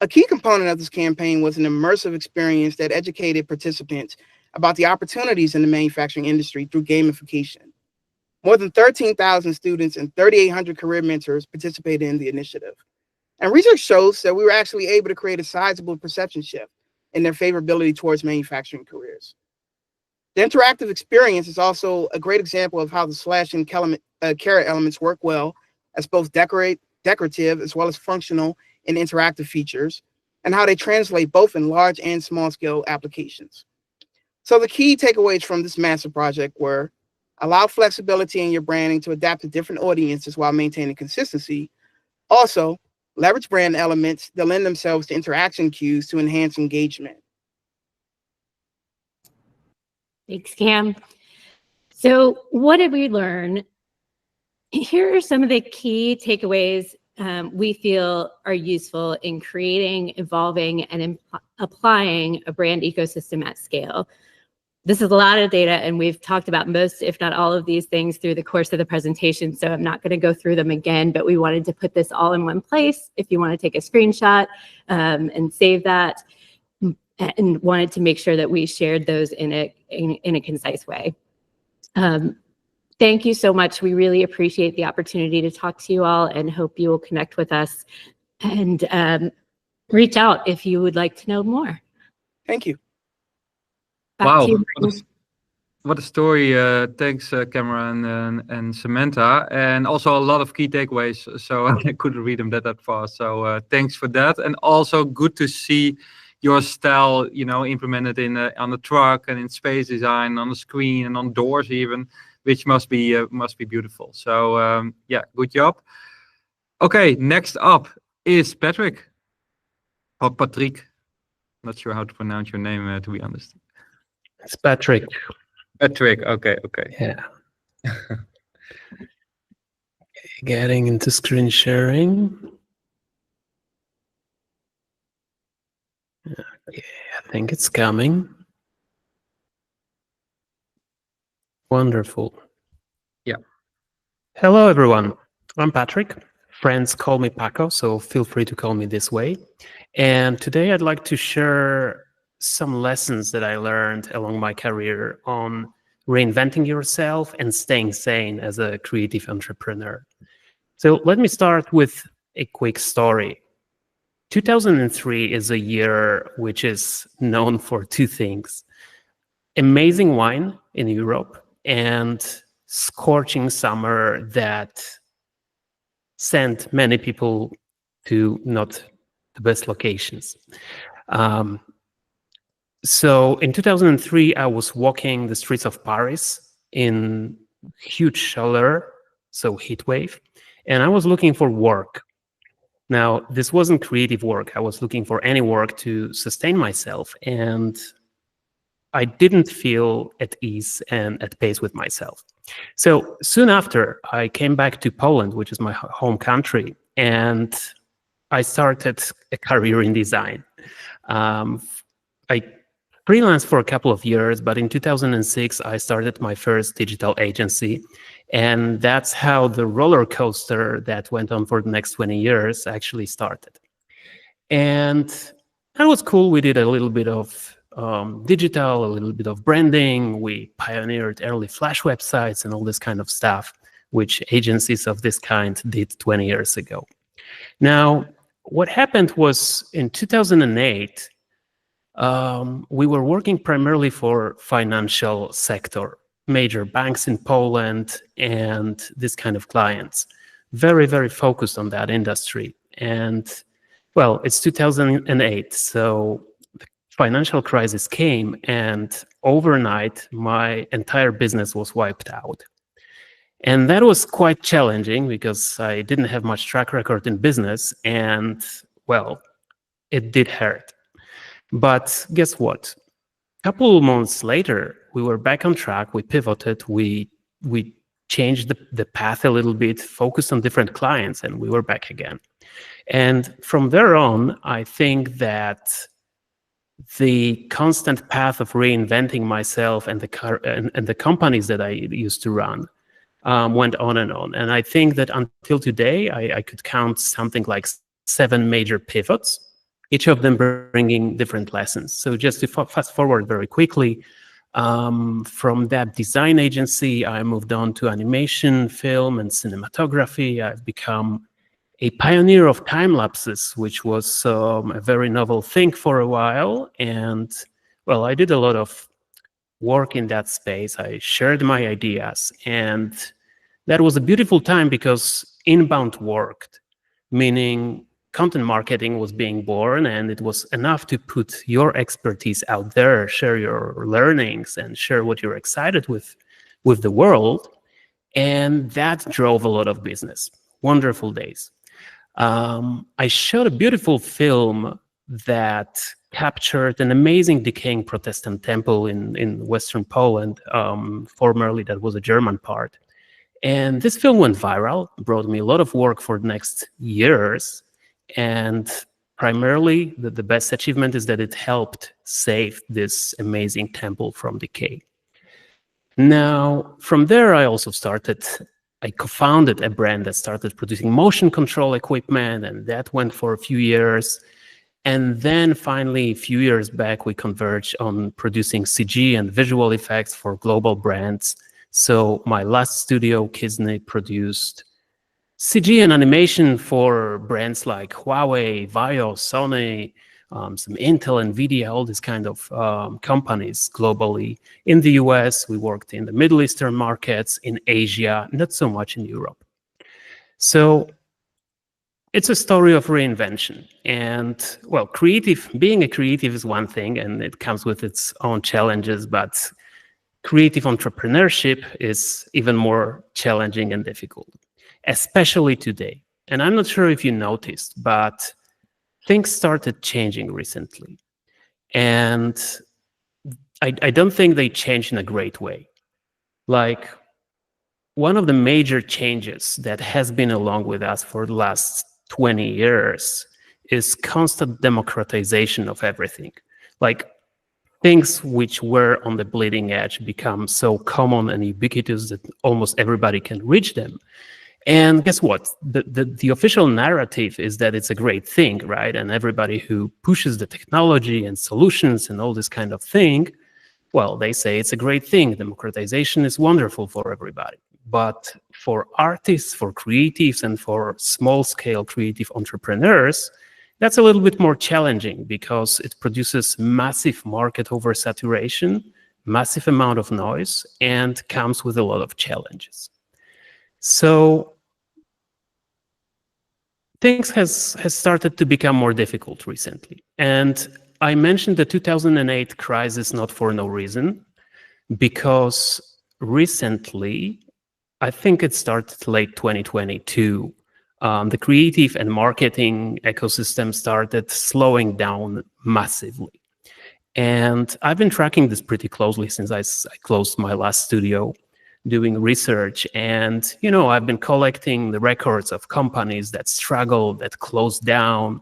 A key component of this campaign was an immersive experience that educated participants about the opportunities in the manufacturing industry through gamification. More than 13,000 students and 3,800 career mentors participated in the initiative. And research shows that we were actually able to create a sizable perception shift in their favorability towards manufacturing careers. The interactive experience is also a great example of how the slash and caret elements work well as both decorative as well as functional and interactive features, and how they translate both in large and small scale applications. So the key takeaways from this massive project were: allow flexibility in your branding to adapt to different audiences while maintaining consistency. Also, leverage brand elements that lend themselves to interaction cues to enhance engagement. Thanks, Cam. So what did we learn? Here are some of the key takeaways we feel are useful in creating, evolving, and applying a brand ecosystem at scale. This is a lot of data, and we've talked about most, if not all of these things through the course of the presentation, so I'm not going to go through them again, but we wanted to put this all in one place. If you want to take a screenshot and save that, and wanted to make sure that we shared those in a concise way. Thank you so much. We really appreciate the opportunity to talk to you all and hope you will connect with us and reach out if you would like to know more. Thank you. Back Wow, to you. what a story. Thanks, Cameron and Samantha. And also a lot of key takeaways. So I couldn't read them that fast. So thanks for that. And also good to see your style, implemented on the truck and in space design, on the screen and on doors even, which must be beautiful. So yeah, good job. Okay, next up is Patryk, or Patryk. Not sure how to pronounce your name, to be honest. It's Patryk. Patryk. Okay. Yeah. Getting into screen sharing. Okay, I think it's coming. Wonderful. Yeah. Hello, everyone. I'm Patryk. Friends call me Paco, so feel free to call me this way. And today I'd like to share some lessons that I learned along my career on reinventing yourself and staying sane as a creative entrepreneur. So let me start with a quick story. 2003 is a year which is known for two things: amazing wine in Europe and scorching summer that sent many people to not the best locations. So in 2003, I was walking the streets of Paris in huge chaleur, so heat wave, and I was looking for work. Now, this wasn't creative work. I was looking for any work to sustain myself, and I didn't feel at ease and at pace with myself. So soon after, I came back to Poland, which is my home country, and I started a career in design. I freelanced for a couple of years, but in 2006, I started my first digital agency. And that's how the roller coaster that went on for the next 20 years actually started. And that was cool. We did a little bit of digital, a little bit of branding. We pioneered early Flash websites and all this kind of stuff, which agencies of this kind did 20 years ago. Now, what happened was in 2008, we were working primarily for financial sector, major banks in Poland and this kind of clients, very, very focused on that industry. And well, it's 2008, so the financial crisis came, and overnight, my entire business was wiped out. And that was quite challenging because I didn't have much track record in business, and well, it did hurt. But guess what? A couple of months later, we were back on track. We pivoted. We changed the path a little bit, focused on different clients, and we were back again. And from there on, I think that the constant path of reinventing myself and the companies that I used to run went on. And I think that until today, I could count something like 7 major pivots, each of them bringing different lessons. So just to fast forward very quickly, from that design agency, I moved on to animation, film, and cinematography. I've become a pioneer of time lapses, which was a very novel thing for a while. And well, I did a lot of work in that space. I shared my ideas, and that was a beautiful time because inbound worked, meaning content marketing was being born, and it was enough to put your expertise out there, share your learnings, and share what you're excited with the world. And that drove a lot of business. Wonderful days. I showed a beautiful film that captured an amazing decaying Protestant temple in Western Poland. Formerly, that was a German part. And this film went viral, brought me a lot of work for the next years. And primarily, the best achievement is that it helped save this amazing temple from decay. Now, from there, I co-founded a brand that started producing motion control equipment, and that went for a few years. And then finally, a few years back, we converged on producing CG and visual effects for global brands. So my last studio, Kizny, produced CG and animation for brands like Huawei, Vio, Sony, some Intel, NVIDIA, all these kind of companies globally. In the US, we worked in the Middle Eastern markets, in Asia, not so much in Europe. So it's a story of reinvention. And well, being a creative is one thing, and it comes with its own challenges, but creative entrepreneurship is even more challenging and difficult, especially today. And I'm not sure if you noticed, but things started changing recently. And I don't think they changed in a great way. Like, one of the major changes that has been along with us for the last 20 years is constant democratization of everything. Like, things which were on the bleeding edge become so common and ubiquitous that almost everybody can reach them. And guess what? The official narrative is that it's a great thing, right? And everybody who pushes the technology and solutions and all this kind of thing, well, they say it's a great thing. Democratization is wonderful for everybody. But for artists, for creatives, and for small-scale creative entrepreneurs, that's a little bit more challenging because it produces massive market oversaturation, massive amount of noise, and comes with a lot of challenges. So things has started to become more difficult recently. And I mentioned the 2008 crisis not for no reason, because recently, I think it started late 2022, the creative and marketing ecosystem started slowing down massively. And I've been tracking this pretty closely since I closed my last studio, doing research. And, you know, I've been collecting the records of companies that struggle, that close down,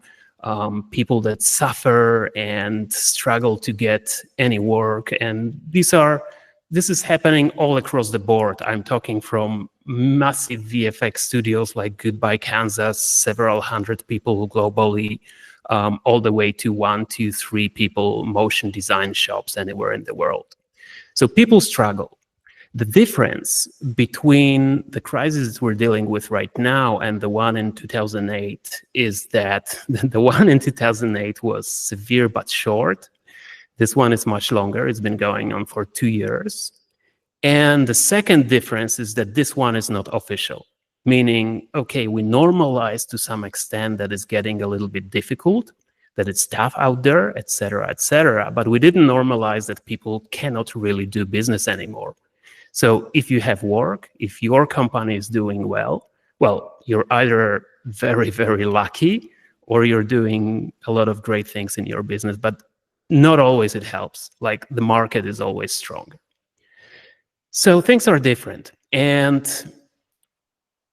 people that suffer and struggle to get any work. And this is happening all across the board. I'm talking from massive VFX studios like Goodbye Kansas, several hundred people globally, all the way to 1, 2, 3 people motion design shops anywhere in the world. So people struggle. The difference between the crisis we're dealing with right now and the one in 2008 is that the one in 2008 was severe but short. This one is much longer. It's been going on for 2 years. And the second difference is that this one is not official, meaning, okay, we normalize to some extent that it's getting a little bit difficult, that it's tough out there, et cetera, but we didn't normalize that people cannot really do business anymore. So if you have work, if your company is doing well, you're either very, very lucky or you're doing a lot of great things in your business, but not always it helps. Like, the market is always stronger. So things are different. And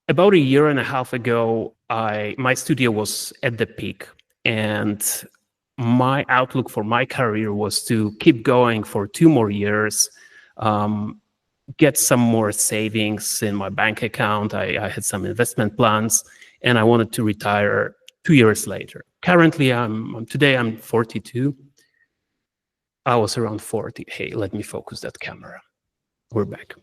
about 1.5 years ago, my studio was at the peak, and my outlook for my career was to keep going for 2 more years, get some more savings in my bank account. I had some investment plans, and I wanted to retire 2 years later. Currently, today I'm 42. I was around 40. Hey, let me focus that camera. We're back.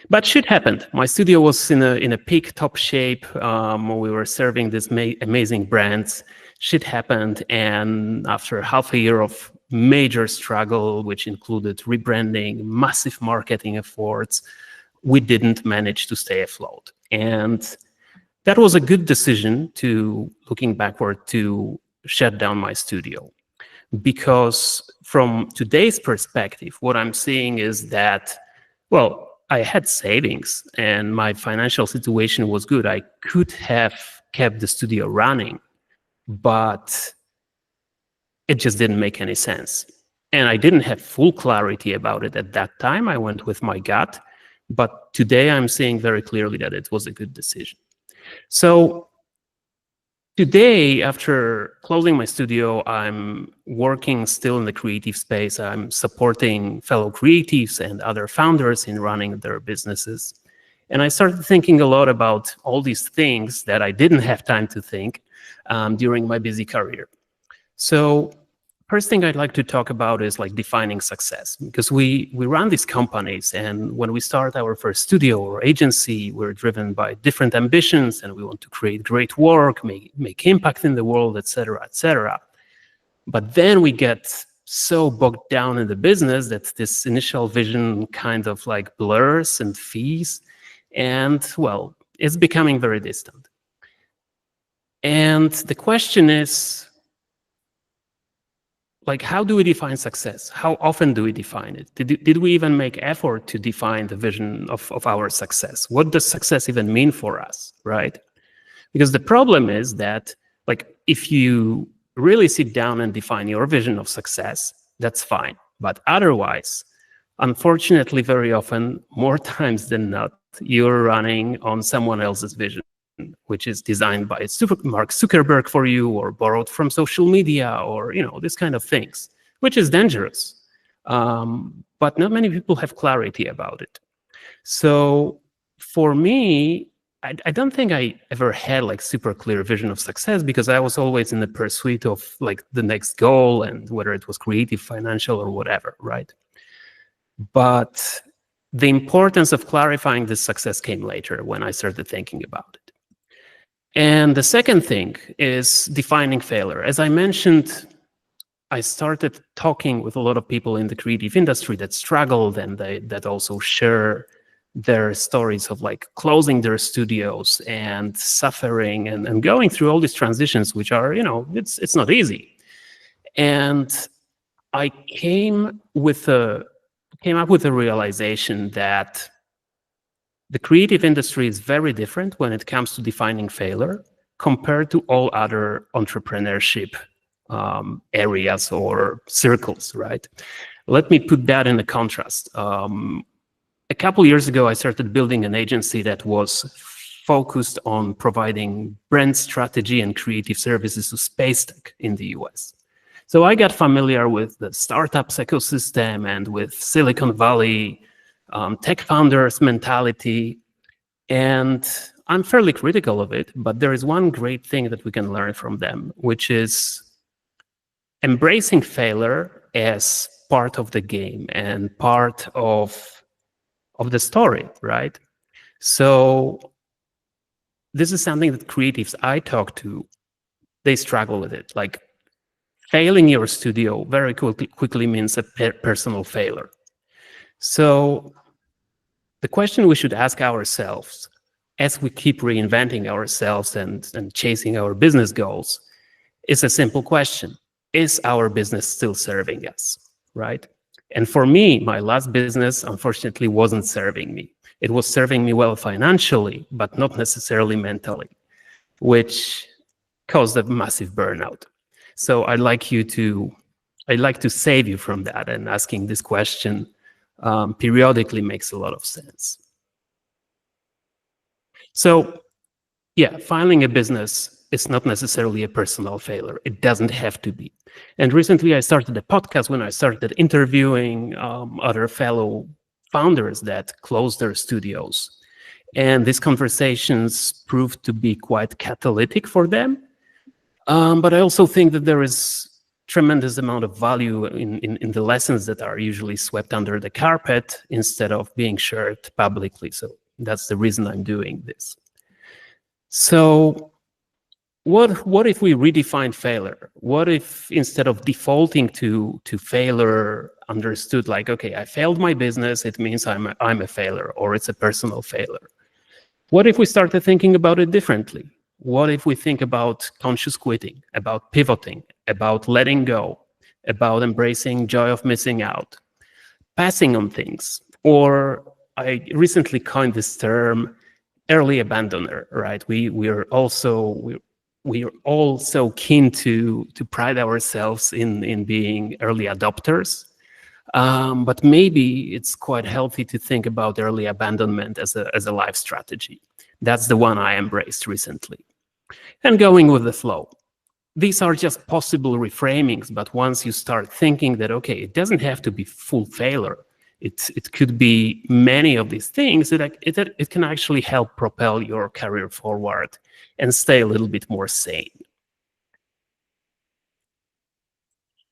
But shit happened. My studio was in a peak, top shape. We were serving these amazing brands. Shit happened, and after half a year of major struggle, which included rebranding, massive marketing efforts, we didn't manage to stay afloat. And that was a good decision to, looking backward, to shut down my studio. Because from today's perspective, what I'm seeing is that, well, I had savings and my financial situation was good. I could have kept the studio running, but it just didn't make any sense. And I didn't have full clarity about it at that time. I went with my gut, but today I'm seeing very clearly that it was a good decision. So today, after closing my studio, I'm working still in the creative space. I'm supporting fellow creatives and other founders in running their businesses. And I started thinking a lot about all these things that I didn't have time to think during my busy career. So first thing I'd like to talk about is like defining success, because we run these companies, and when we start our first studio or agency, we're driven by different ambitions and we want to create great work, make impact in the world, etc., etc. But then we get so bogged down in the business that this initial vision kind of like blurs and fades, and well, it's becoming very distant. And the question is, like, how do we define success? How often do we define it? Did we even make effort to define the vision of our success? What does success even mean for us, right? Because the problem is that, like, if you really sit down and define your vision of success, that's fine. But otherwise, unfortunately, very often, more times than not, you're running on someone else's vision, which is designed by Mark Zuckerberg for you, or borrowed from social media, or, you know, this kind of things, which is dangerous. But not many people have clarity about it. So for me, I don't think I ever had like super clear vision of success, because I was always in the pursuit of like the next goal, and whether it was creative, financial, or whatever, right? But the importance of clarifying this success came later, when I started thinking about it. And the second thing is defining failure. As I mentioned, I started talking with a lot of people in the creative industry that struggled, and that also share their stories of like closing their studios and suffering and going through all these transitions, which are, you know, it's not easy. And I came up with a realization that the creative industry is very different when it comes to defining failure compared to all other entrepreneurship areas or circles, right? Let me put that in a contrast. A couple years ago, I started building an agency that was focused on providing brand strategy and creative services to space tech in the US. So I got familiar with the startups ecosystem and with Silicon Valley tech founders mentality, and I'm fairly critical of it, but there is one great thing that we can learn from them, which is embracing failure as part of the game and part of the story, right? So this is something that creatives I talk to, they struggle with it. Like, failing your studio very quickly means a personal failure. So the question we should ask ourselves as we keep reinventing ourselves and chasing our business goals is a simple question. Is our business still serving us, right? And for me, my last business, unfortunately, wasn't serving me. It was serving me well financially, but not necessarily mentally, which caused a massive burnout. So I'd like to save you from that, and asking this question periodically makes a lot of sense. So yeah, filing a business is not necessarily a personal failure. It doesn't have to be. And recently I started a podcast when I started interviewing other fellow founders that closed their studios. And these conversations proved to be quite catalytic for them. But I also think that there is tremendous amount of value in the lessons that are usually swept under the carpet instead of being shared publicly. So that's the reason I'm doing this. So what if we redefine failure? What if instead of defaulting to failure understood like, okay, I failed my business, it means I'm a failure, or it's a personal failure? What if we started thinking about it differently? What if we think about conscious quitting, about pivoting, about letting go, about embracing joy of missing out, passing on things? Or I recently coined this term, early abandoner, right? We are all so keen to pride ourselves in being early adopters. But maybe it's quite healthy to think about early abandonment as a life strategy. That's the one I embraced recently. And going with the flow. These are just possible reframings, but once you start thinking that, okay, it doesn't have to be full failure, it could be many of these things, it can actually help propel your career forward and stay a little bit more sane.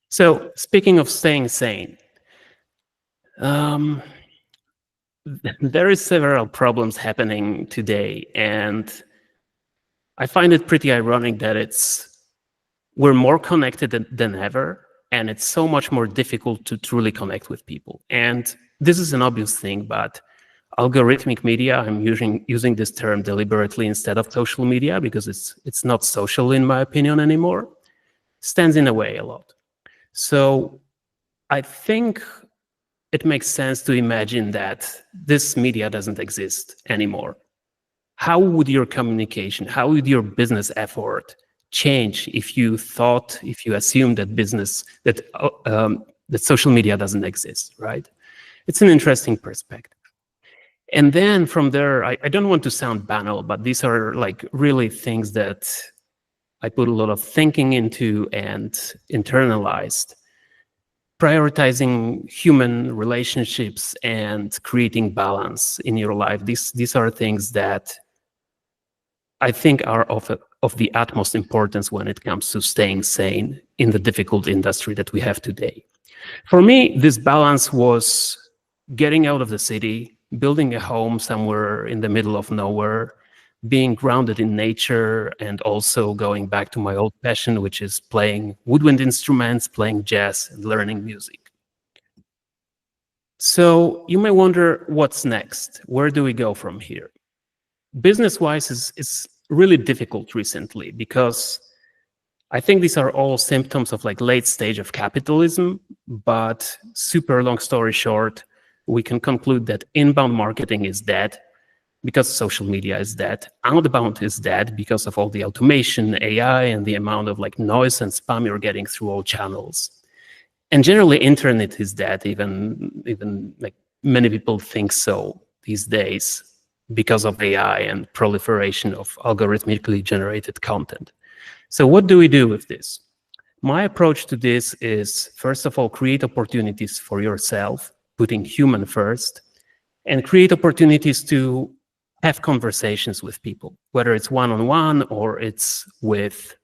So speaking of staying sane, there is several problems happening today, and I find it pretty ironic that we're more connected than ever, and it's so much more difficult to truly connect with people. And this is an obvious thing, but algorithmic media, I'm using this term deliberately instead of social media because it's not social in my opinion anymore, stands in the way a lot. So I think it makes sense to imagine that this media doesn't exist anymore. How would your communication, how would your business effort change if you assumed that social media doesn't exist, right? It's an interesting perspective. And then from there, I don't want to sound banal, but these are like really things that I put a lot of thinking into and internalized. Prioritizing human relationships and creating balance in your life. These are things that I think are of the utmost importance when it comes to staying sane in the difficult industry that we have today. For me, this balance was getting out of the city, building a home somewhere in the middle of nowhere, being grounded in nature, and also going back to my old passion, which is playing woodwind instruments, playing jazz, and learning music. So you may wonder, what's next? Where do we go from here? Business-wise, it's really difficult recently because I think these are all symptoms of like late stage of capitalism, but super long story short, we can conclude that inbound marketing is dead because social media is dead. Outbound is dead because of all the automation, AI, and the amount of like noise and spam you're getting through all channels. And generally, internet is dead. Even like many people think so these days because of AI and proliferation of algorithmically generated content. So what do we do with this? My approach to this is, first of all, create opportunities for yourself, putting human first, and create opportunities to have conversations with people, whether it's one-on-one or it's with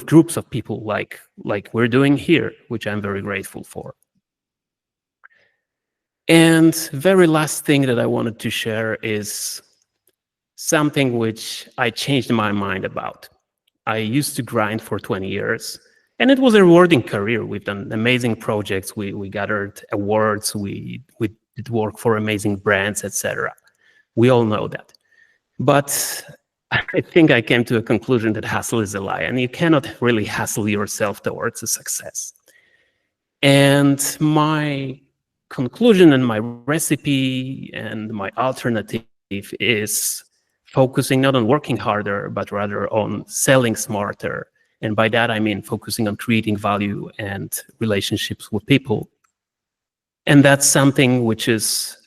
groups of people like we're doing here, which I'm very grateful for. And very last thing that I wanted to share is something which I changed my mind about. I used to grind for 20 years, and it was a rewarding career. We've done amazing projects. We gathered awards. We did work for amazing brands, etc. We all know that. But I think I came to a conclusion that hustle is a lie, and you cannot really hustle yourself towards a success. And my conclusion and my recipe and my alternative is focusing not on working harder, but rather on selling smarter. And by that, I mean focusing on creating value and relationships with people. And that's something which has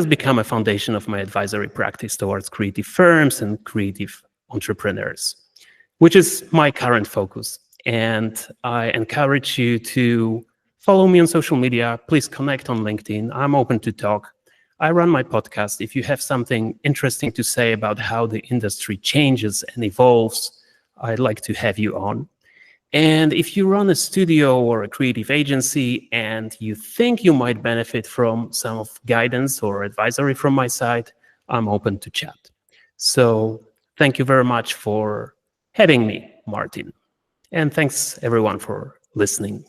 become a foundation of my advisory practice towards creative firms and creative entrepreneurs, which is my current focus. And I encourage you to follow me on social media. Please connect on LinkedIn. I'm open to talk. I run my podcast. If you have something interesting to say about how the industry changes and evolves, I'd like to have you on. And if you run a studio or a creative agency and you think you might benefit from some of guidance or advisory from my side, I'm open to chat. So thank you very much for having me, Martin. And thanks everyone for listening.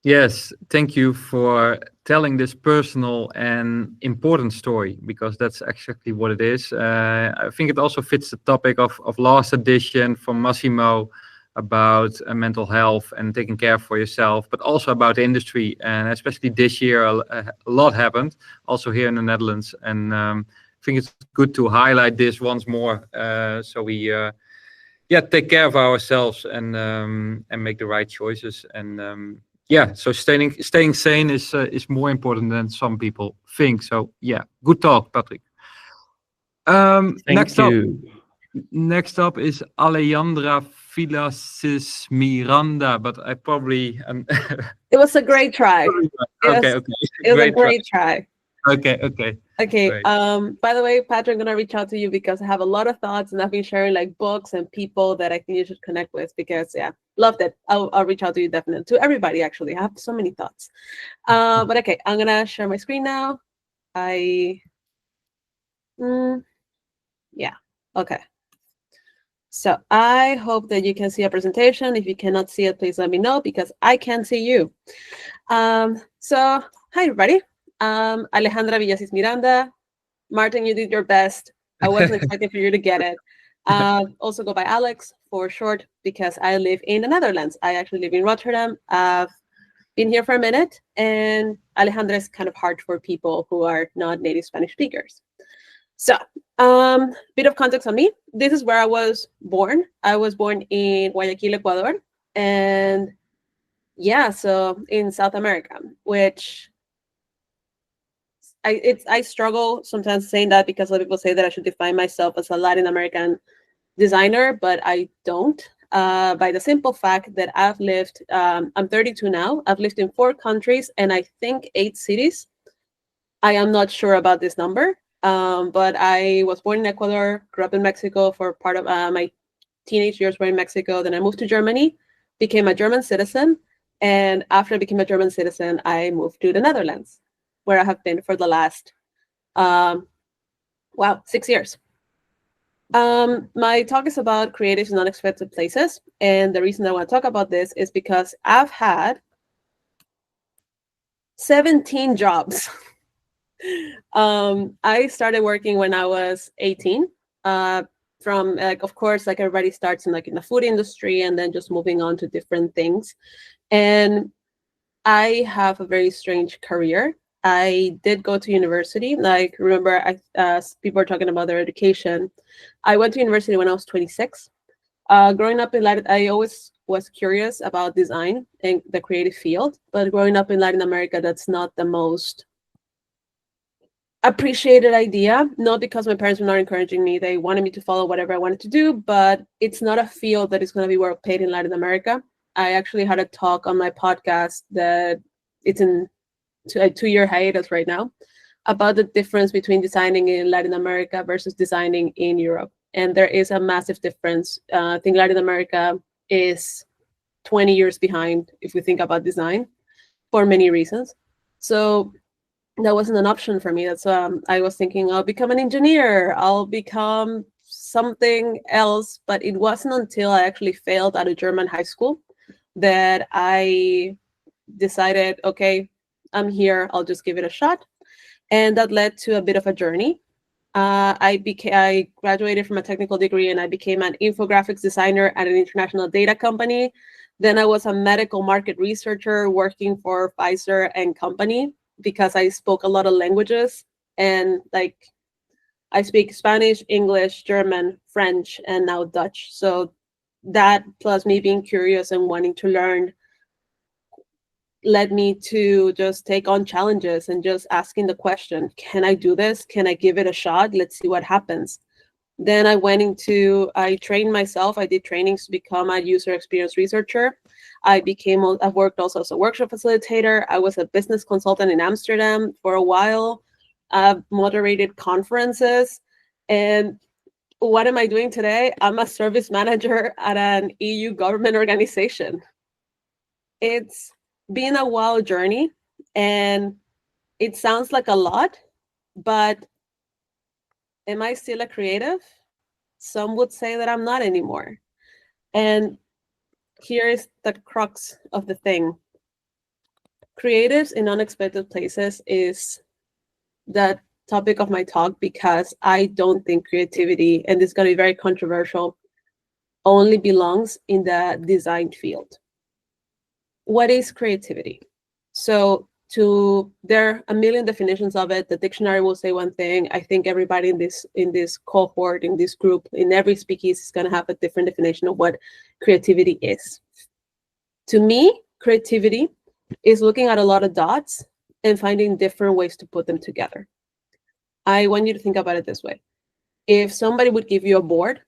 Yes, thank you for telling this personal and important story, because that's exactly what it is. I think it also fits the topic of last edition from Massimo about mental health and taking care for yourself, but also about the industry. And especially this year, a lot happened also here in the Netherlands. And I think it's good to highlight this once more, so we take care of ourselves and make the right choices. And so staying sane is more important than some people think. So yeah, good talk, Patryk. Next up is Alejandra Villacis Miranda, but I probably It was a great try. Okay. It was a great try. Okay. Okay. By the way, Patryk, I'm gonna reach out to you because I have a lot of thoughts, and I've been sharing like books and people that I think you should connect with, because loved it. I'll reach out to you definitely, to everybody actually. I have so many thoughts. But okay, I'm gonna share my screen now. Okay. So I hope that you can see a presentation. If you cannot see it, please let me know, because I can't see you. So hi everybody. Alejandra Villacis Miranda. Martin, you did your best. I wasn't expecting for you to get it. Also go by Alex for short, because I live in the Netherlands. I actually live in Rotterdam. I've been here for a minute, and Alejandra is kind of hard for people who are not native Spanish speakers. So, bit of context on me. This is where I was born. I was born in Guayaquil, Ecuador, and so in South America, which I struggle sometimes saying that, because a lot of people say that I should define myself as a Latin American designer, but I don't. By the simple fact that I've lived, I'm 32 now. I've lived in 4 countries and I think 8 cities. I am not sure about this number, but I was born in Ecuador, grew up in Mexico for part of my teenage years were in Mexico. Then I moved to Germany, became a German citizen. And after I became a German citizen, I moved to the Netherlands, where I have been for the last, 6 years. My talk is about creatives in unexpected places. And the reason I want to talk about this is because I've had 17 jobs. I started working when I was 18. From of course, like everybody starts in in the food industry and then just moving on to different things. And I have a very strange career. I did go to university. Like, remember, people are talking about their education. I went to university when I was 26. Growing up in Latin, I always was curious about design and the creative field. But growing up in Latin America, that's not the most appreciated idea. Not because my parents were not encouraging me. They wanted me to follow whatever I wanted to do, but it's not a field that is going to be well paid in Latin America. I actually had a talk on my podcast that it's in a 2-year hiatus right now, about the difference between designing in Latin America versus designing in Europe. And there is a massive difference. I think Latin America is 20 years behind if we think about design for many reasons. So that wasn't an option for me. That's I was thinking I'll become an engineer, I'll become something else. But it wasn't until I actually failed at a German high school that I decided, okay, I'm here, I'll just give it a shot. And that led to a bit of a journey. I graduated from a technical degree and I became an infographics designer at an international data company. Then I was a medical market researcher working for Pfizer and company, because I spoke a lot of languages, and I speak Spanish, English, German, French, and now Dutch. So that, plus me being curious and wanting to learn, led me to just take on challenges and just asking the question, can I do this? Can I give it a shot? Let's see what happens. Then I trained myself. I did trainings to become a user experience researcher. I've worked also as a workshop facilitator. I was a business consultant in Amsterdam for a while. I've moderated conferences. And what am I doing today? I'm a service manager at an EU government organization. It's been a wild journey, and it sounds like a lot, but am I still a creative? Some would say that I'm not anymore. And here is the crux of the thing. Creatives in unexpected places is the topic of my talk, because I don't think creativity, and this is going to be very controversial, only belongs in the design field. What is creativity? So there are a million definitions of it. The dictionary will say one thing. I think everybody in this cohort, in this group, in every speakeasy is going to have a different definition of what creativity is. To me, creativity is looking at a lot of dots and finding different ways to put them together. I want you to think about it this way. If somebody would give you a board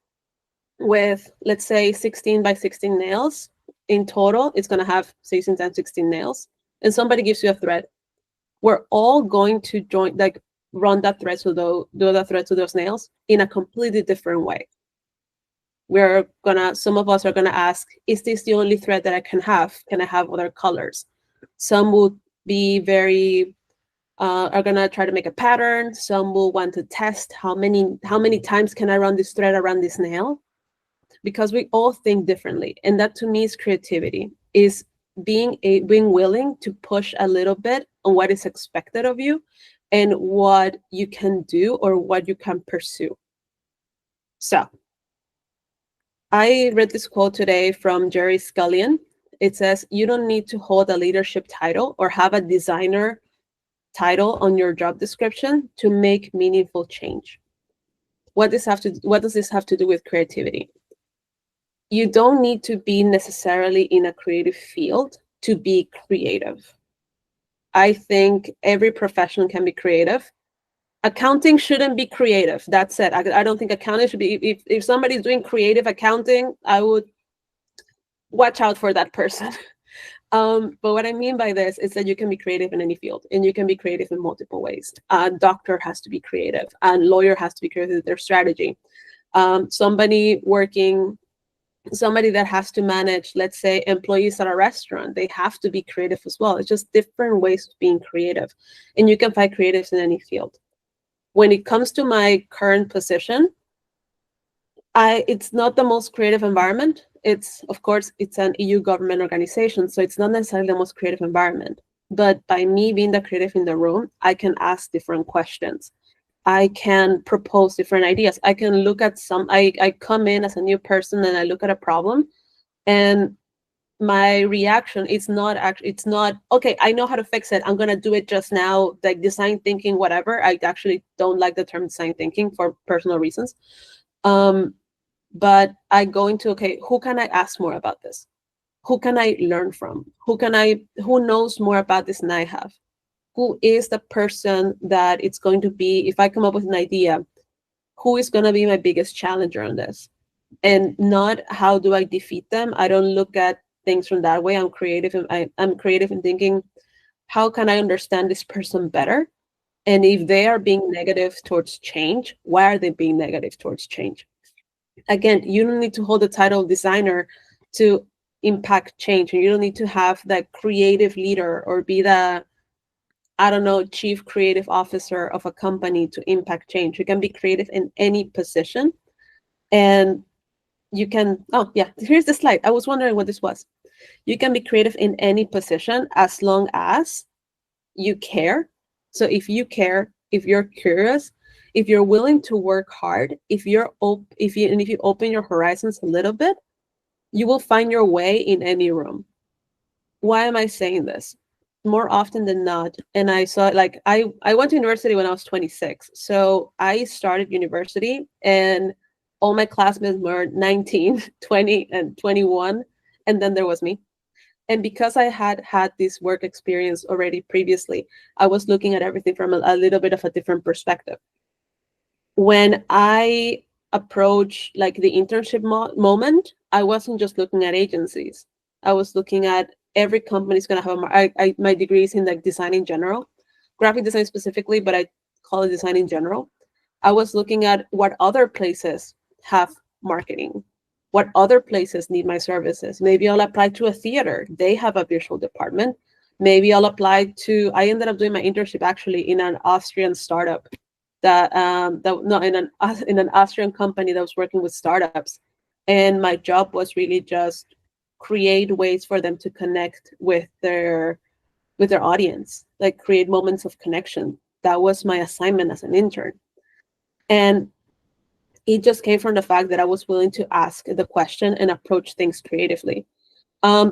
with, let's say, 16 by 16 nails, in total, it's going to have 16 times 16 nails, and somebody gives you a thread, we're all going to join, like, run that thread to do the thread to those nails in a completely different way. Some of us are gonna ask, is this the only thread that I can have? Can I have other colors? Some would be are gonna try to make a pattern. Some will want to test how many times can I run this thread around this nail? Because we all think differently, and that to me is creativity. Is being willing to push a little bit on what is expected of you and what you can do or what you can pursue. So I read this quote today from Jerry Scullion. It says, you don't need to hold a leadership title or have a designer title on your job description to make meaningful change. What does this have to do with creativity? You don't need to be necessarily in a creative field to be creative. I think every profession can be creative. Accounting shouldn't be creative. That's it. I don't think accounting should be. If somebody's doing creative accounting, I would watch out for that person. But what I mean by this is that you can be creative in any field, and you can be creative in multiple ways. A doctor has to be creative, a lawyer has to be creative with their strategy. Somebody that has to manage, let's say, employees at a restaurant, they have to be creative as well. It's just different ways of being creative, and you can find creatives in any field. When it comes to my current position, it's not the most creative environment. Of course, it's an EU government organization, so it's not necessarily the most creative environment. But by me being the creative in the room, I can ask different questions. I can propose different ideas. I can look at I come in as a new person and I look at a problem, and my reaction it's not, okay, I know how to fix it, I'm gonna do it just now, like design thinking, whatever. I actually don't like the term design thinking for personal reasons. But I go into, okay, who can I ask more about this? Who can I learn from? Who knows more about this than I have? Who is the person that it's going to be, if I come up with an idea, who is going to be my biggest challenger on this? And not how do I defeat them? I don't look at things from that way. I'm creative, and I'm creative in thinking, how can I understand this person better? And if they are being negative towards change, why are they being negative towards change? Again, you don't need to hold the title of designer to impact change, and you don't need to have that creative leader or be the, I don't know, chief creative officer of a company to impact change. You can be creative in any position, and you can, oh yeah, here's the slide. I was wondering what this was. You can be creative in any position as long as you care. So if you care, if you're curious, if you're willing to work hard, if you open your horizons a little bit, you will find your way in any room. Why am I saying this? More often than not, and I saw, like, I went to university when I was 26. So I started university and all my classmates were 19, 20, and 21. And then there was me. And because I had this work experience already previously, I was looking at everything from a little bit of a different perspective. When I approached like the internship moment, I wasn't just looking at agencies. I was looking at every company is going to have my degree is in like design in general, graphic design specifically, but I call it design in general. I was looking at what other places have marketing, what other places need my services. Maybe I'll apply to a theater. They have a visual department. Maybe I'll apply to, I ended up doing my internship actually in an Austrian startup in an Austrian company that was working with startups, and my job was really just create ways for them to connect with their audience, like create moments of connection. That was my assignment as an intern, and it just came from the fact that I was willing to ask the question and approach things creatively.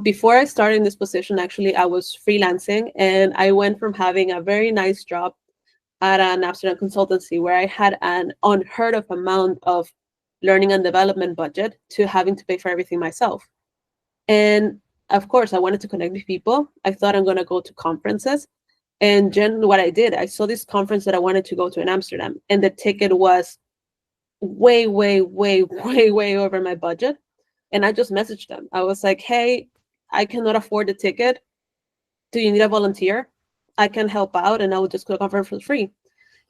Before I started in this position, actually, I was freelancing, and I went from having a very nice job at an Amsterdam consultancy where I had an unheard of amount of learning and development budget to having to pay for everything myself. And of course, I wanted to connect with people. I thought I'm going to go to conferences. And generally what I did, I saw this conference that I wanted to go to in Amsterdam, and the ticket was way, way, way, way, way over my budget. And I just messaged them. I was like, hey, I cannot afford the ticket. Do you need a volunteer? I can help out, and I will just go to the conference for free.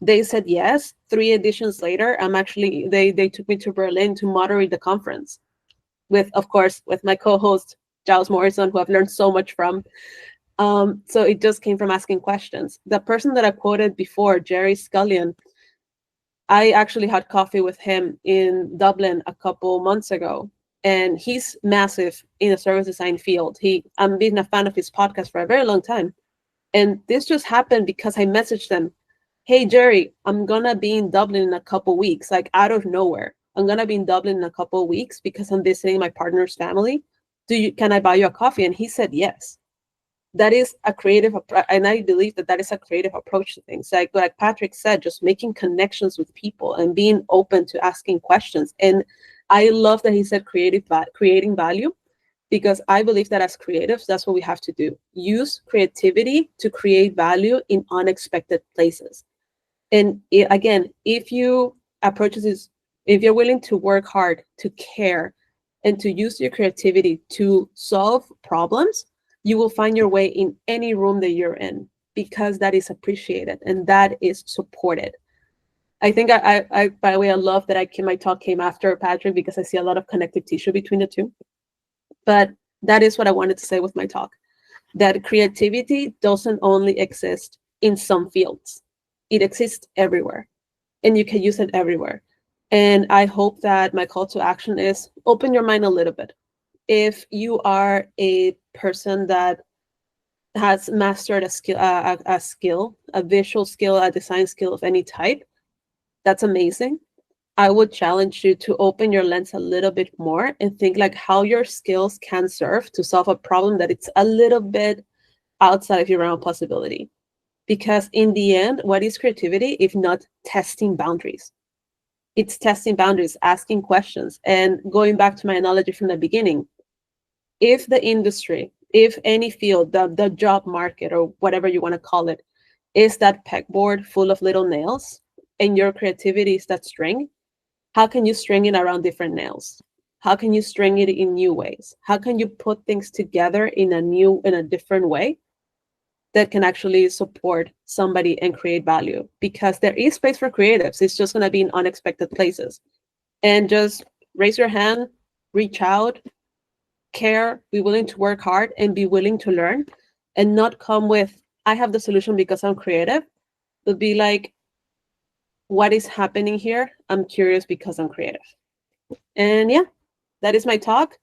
They said yes. 3 editions later, they took me to Berlin to moderate the conference with my co-host, Giles Morrison, who I've learned so much from. So it just came from asking questions. The person that I quoted before, Jerry Scullion, I actually had coffee with him in Dublin a couple months ago. And he's massive in the service design field. I'm been a fan of his podcast for a very long time. And this just happened because I messaged them, hey, Jerry, I'm going to be in Dublin in a couple weeks, like out of nowhere. I'm going to be in Dublin in a couple weeks because I'm visiting my partner's family. Can I buy you a coffee? And he said yes. That is a creative, and I believe that is a creative approach to things. Like Patryk said, just making connections with people and being open to asking questions. And I love that he said creating value, because I believe that as creatives, that's what we have to do. Use creativity to create value in unexpected places. And again, if you're willing to work hard, to care, and to use your creativity to solve problems, you will find your way in any room that you're in, because that is appreciated and that is supported. I think I by the way, I love that my talk came after Patryk, because I see a lot of connective tissue between the two. But that is what I wanted to say with my talk, that creativity doesn't only exist in some fields. It exists everywhere, and you can use it everywhere. And I hope that my call to action is open your mind a little bit. If you are a person that has mastered a skill, a visual skill, a design skill of any type, that's amazing. I would challenge you to open your lens a little bit more and think like how your skills can serve to solve a problem that it's a little bit outside of your realm of possibility. Because in the end, what is creativity if not testing boundaries? It's testing boundaries, asking questions. And going back to my analogy from the beginning, if the industry, if any field, the job market or whatever you want to call it, is that pegboard full of little nails, and your creativity is that string, how can you string it around different nails? How can you string it in new ways? How can you put things together in a different way that can actually support somebody and create value? Because there is space for creatives. It's just going to be in unexpected places. And just raise your hand, reach out, care, be willing to work hard, and be willing to learn, and not come with, I have the solution because I'm creative, but be like, what is happening here? I'm curious because I'm creative. And yeah, that is my talk.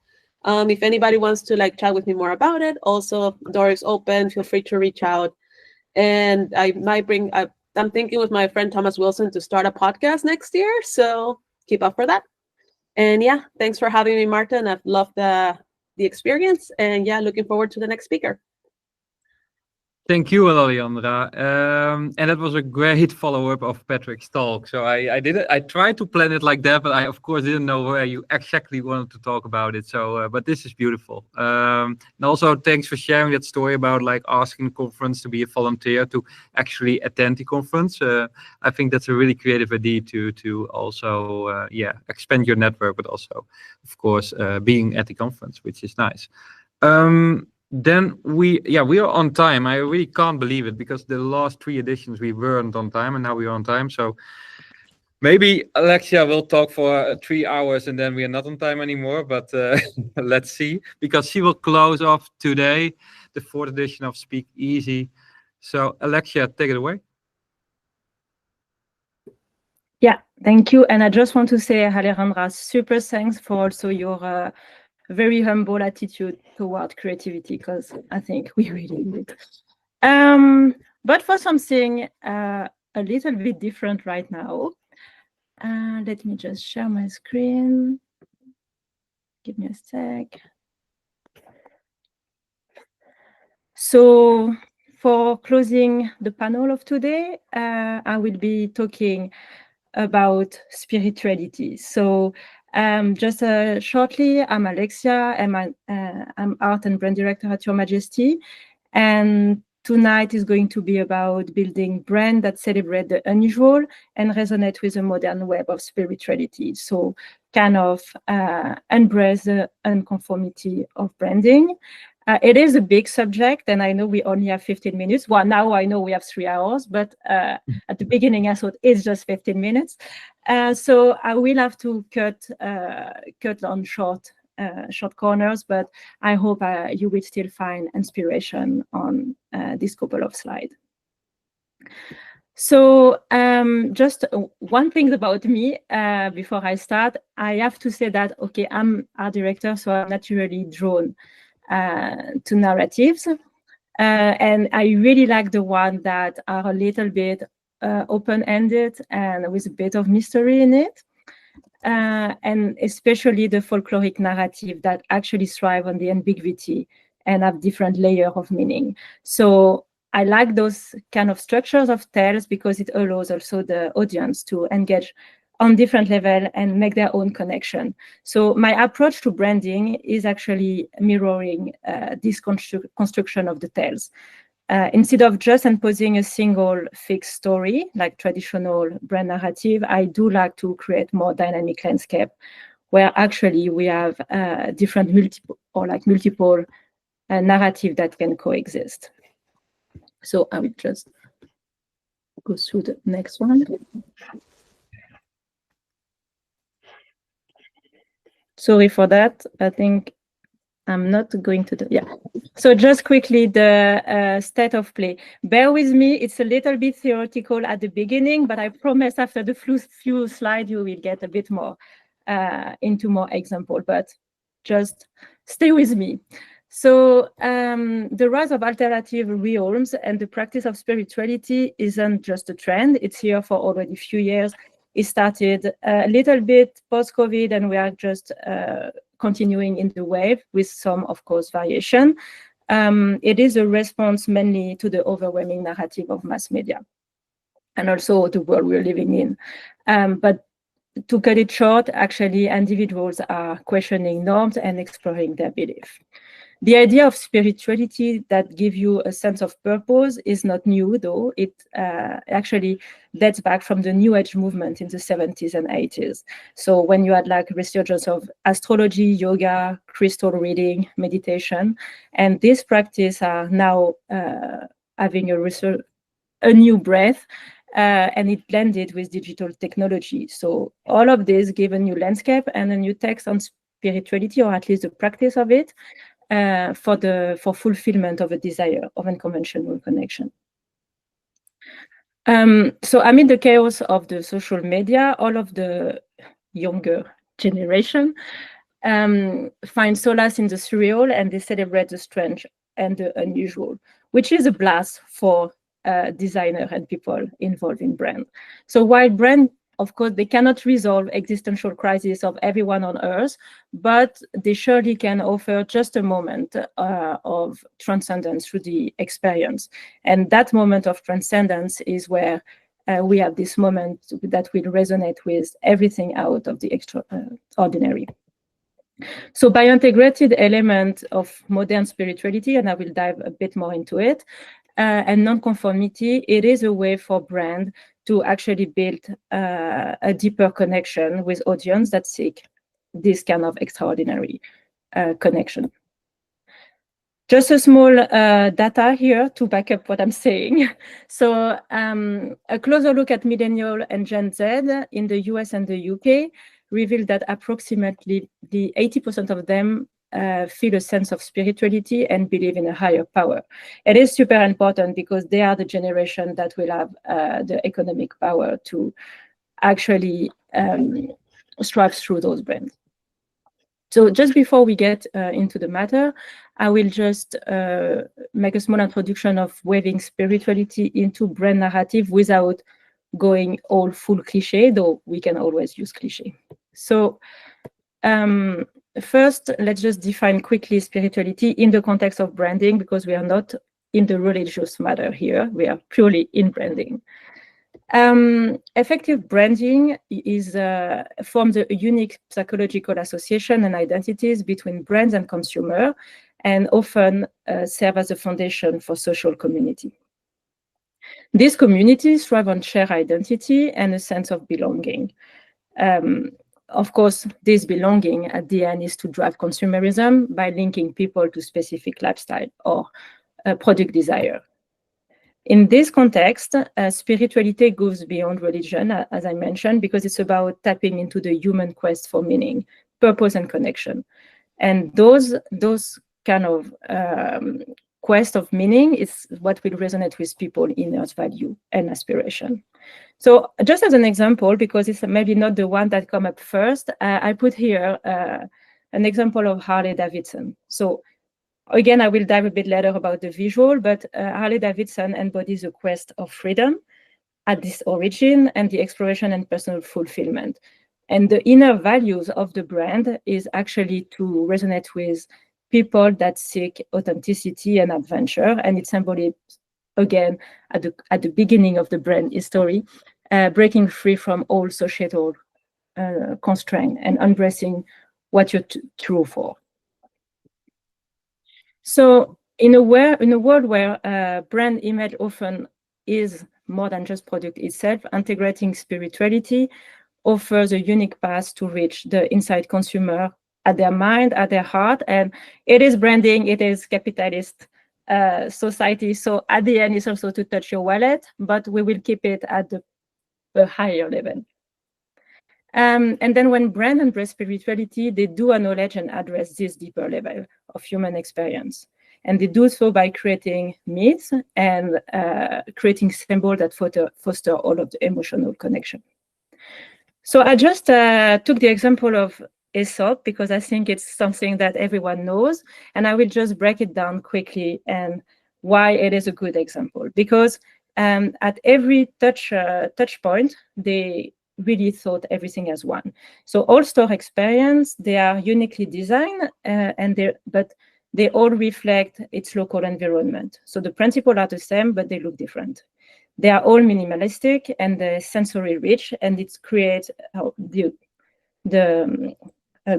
If anybody wants to chat with me more about it, also door is open. Feel free to reach out. And I might I'm thinking with my friend Thomas Wilson to start a podcast next year. So keep up for that. And yeah, thanks for having me, Martin. I've loved the experience. And yeah, looking forward to the next speaker. Thank you, Alejandra. And that was a great follow-up of Patryk's talk. So I tried to plan it like that, but I of course didn't know where you exactly wanted to talk about it. So, but this is beautiful. And also thanks for sharing that story about asking the conference to be a volunteer to actually attend the conference. I think that's a really creative idea to also expand your network, but also, of course, being at the conference, which is nice. Then we are on time. I really can't believe it, because the last 3 editions we weren't on time, and now we are on time. So maybe Alexia will talk for 3 hours and then we are not on time anymore, but let's see, because she will close off today the 4th edition of Speakeasy. So Alexia, take it away. Yeah, thank you. And I just want to say, Alejandra, super thanks for also your very humble attitude toward creativity, because I think we really need it. But for something a little bit different right now, let me just share my screen. Give me a sec. So for closing the panel of today, I will be talking about spirituality. So just shortly, I'm Alexia, and I'm art and brand director at Your Majesty. And tonight is going to be about building brands that celebrate the unusual and resonate with the modern web of spirituality. So kind of embrace the unconformity of branding. It is a big subject, and I know we only have 15 minutes. Well, now I know we have 3 hours, but at the beginning I thought it's just 15 minutes. So I will have to cut on short corners, but I hope you will still find inspiration on this couple of slides. So just one thing about me before I start, I have to say that, okay, I'm art director, so I'm naturally drawn to narratives. And I really like the ones that are a little bit open-ended and with a bit of mystery in it. And especially the folkloric narrative that actually thrive on the ambiguity and have different layers of meaning. So I like those kind of structures of tales because it allows also the audience to engage on different levels and make their own connection. So my approach to branding is actually mirroring this construction of the tales. Instead of just imposing a single fixed story, like traditional brand narrative, I do like to create more dynamic landscape where actually we have different multiple narrative that can coexist. So I will just go through the next one. Sorry for that. I think I'm not going to do, yeah. So just quickly, the state of play. Bear with me, it's a little bit theoretical at the beginning, but I promise after the few slides, you will get a bit more into more example, but just stay with me. So the rise of alternative realms and the practice of spirituality isn't just a trend, it's here for already a few years. It started a little bit post-COVID, and we are just continuing in the wave with some, of course, variation. It is a response mainly to the overwhelming narrative of mass media and also the world we're living in. But to cut it short, actually, individuals are questioning norms and exploring their belief. The idea of spirituality that gives you a sense of purpose is not new, though. It actually dates back from the New Age movement in the 70s and 80s. So when you had like resurgence of astrology, yoga, crystal reading, meditation, and these practices are now having a new breath, and it blended with digital technology. So all of this give a new landscape and a new text on spirituality, or at least the practice of it, for fulfillment of a desire of unconventional connection. So amid the chaos of the social media, all of the younger generation find solace in the surreal, and they celebrate the strange and the unusual, which is a blast for designers and people involved in brand. So while brand, of course, they cannot resolve existential crisis of everyone on Earth, but they surely can offer just a moment of transcendence through the experience. And that moment of transcendence is where we have this moment that will resonate with everything out of the extraordinary. So by integrated element of modern spirituality, and I will dive a bit more into it, and non-conformity, it is a way for brand to actually build a deeper connection with audience that seek this kind of extraordinary connection. Just a small data here to back up what I'm saying. So a closer look at millennial and Gen Z in the US and the UK revealed that approximately 80% of them feel a sense of spirituality and believe in a higher power. It is super important because they are the generation that will have the economic power to actually strives through those brands. So just before we get into the matter, I will just make a small introduction of weaving spirituality into brand narrative without going all full cliche, though we can always use cliche. So first, let's just define quickly spirituality in the context of branding, because we are not in the religious matter here. We are purely in branding. Effective branding is forms a unique psychological association and identities between brands and consumer, and often serve as a foundation for social community. These communities thrive on shared identity and a sense of belonging. Of course, this belonging at the end is to drive consumerism by linking people to specific lifestyle or product desire. In this context, spirituality goes beyond religion, as I mentioned, because it's about tapping into the human quest for meaning, purpose, and connection. And those kind of quest of meaning is what will resonate with people inner value and aspiration. So just as an example, because it's maybe not the one that come up first, I put here an example of Harley Davidson. So again, I will dive a bit later about the visual, but Harley Davidson embodies a quest of freedom at its origin and the exploration and personal fulfillment. And the inner values of the brand is actually to resonate with people that seek authenticity and adventure. And it's symbolic, again, at the beginning of the brand history, breaking free from all societal constraint and embracing what you're true for. So in a world where brand image often is more than just product itself, integrating spirituality offers a unique path to reach the inside consumer at their mind, at their heart. And it is branding, it is capitalist society. So at the end, it's also to touch your wallet, but we will keep it at a higher level. And then when brand embrace spirituality, they do acknowledge and address this deeper level of human experience. And they do so by creating myths and creating symbols that foster all of the emotional connection. So I just took the example of Aesop because I think it's something that everyone knows. And I will just break it down quickly and why it is a good example. Because at every touch point, they really thought everything as one. So all store experience, they are uniquely designed, but they all reflect its local environment. So the principles are the same, but they look different. They are all minimalistic and sensory rich, and it creates the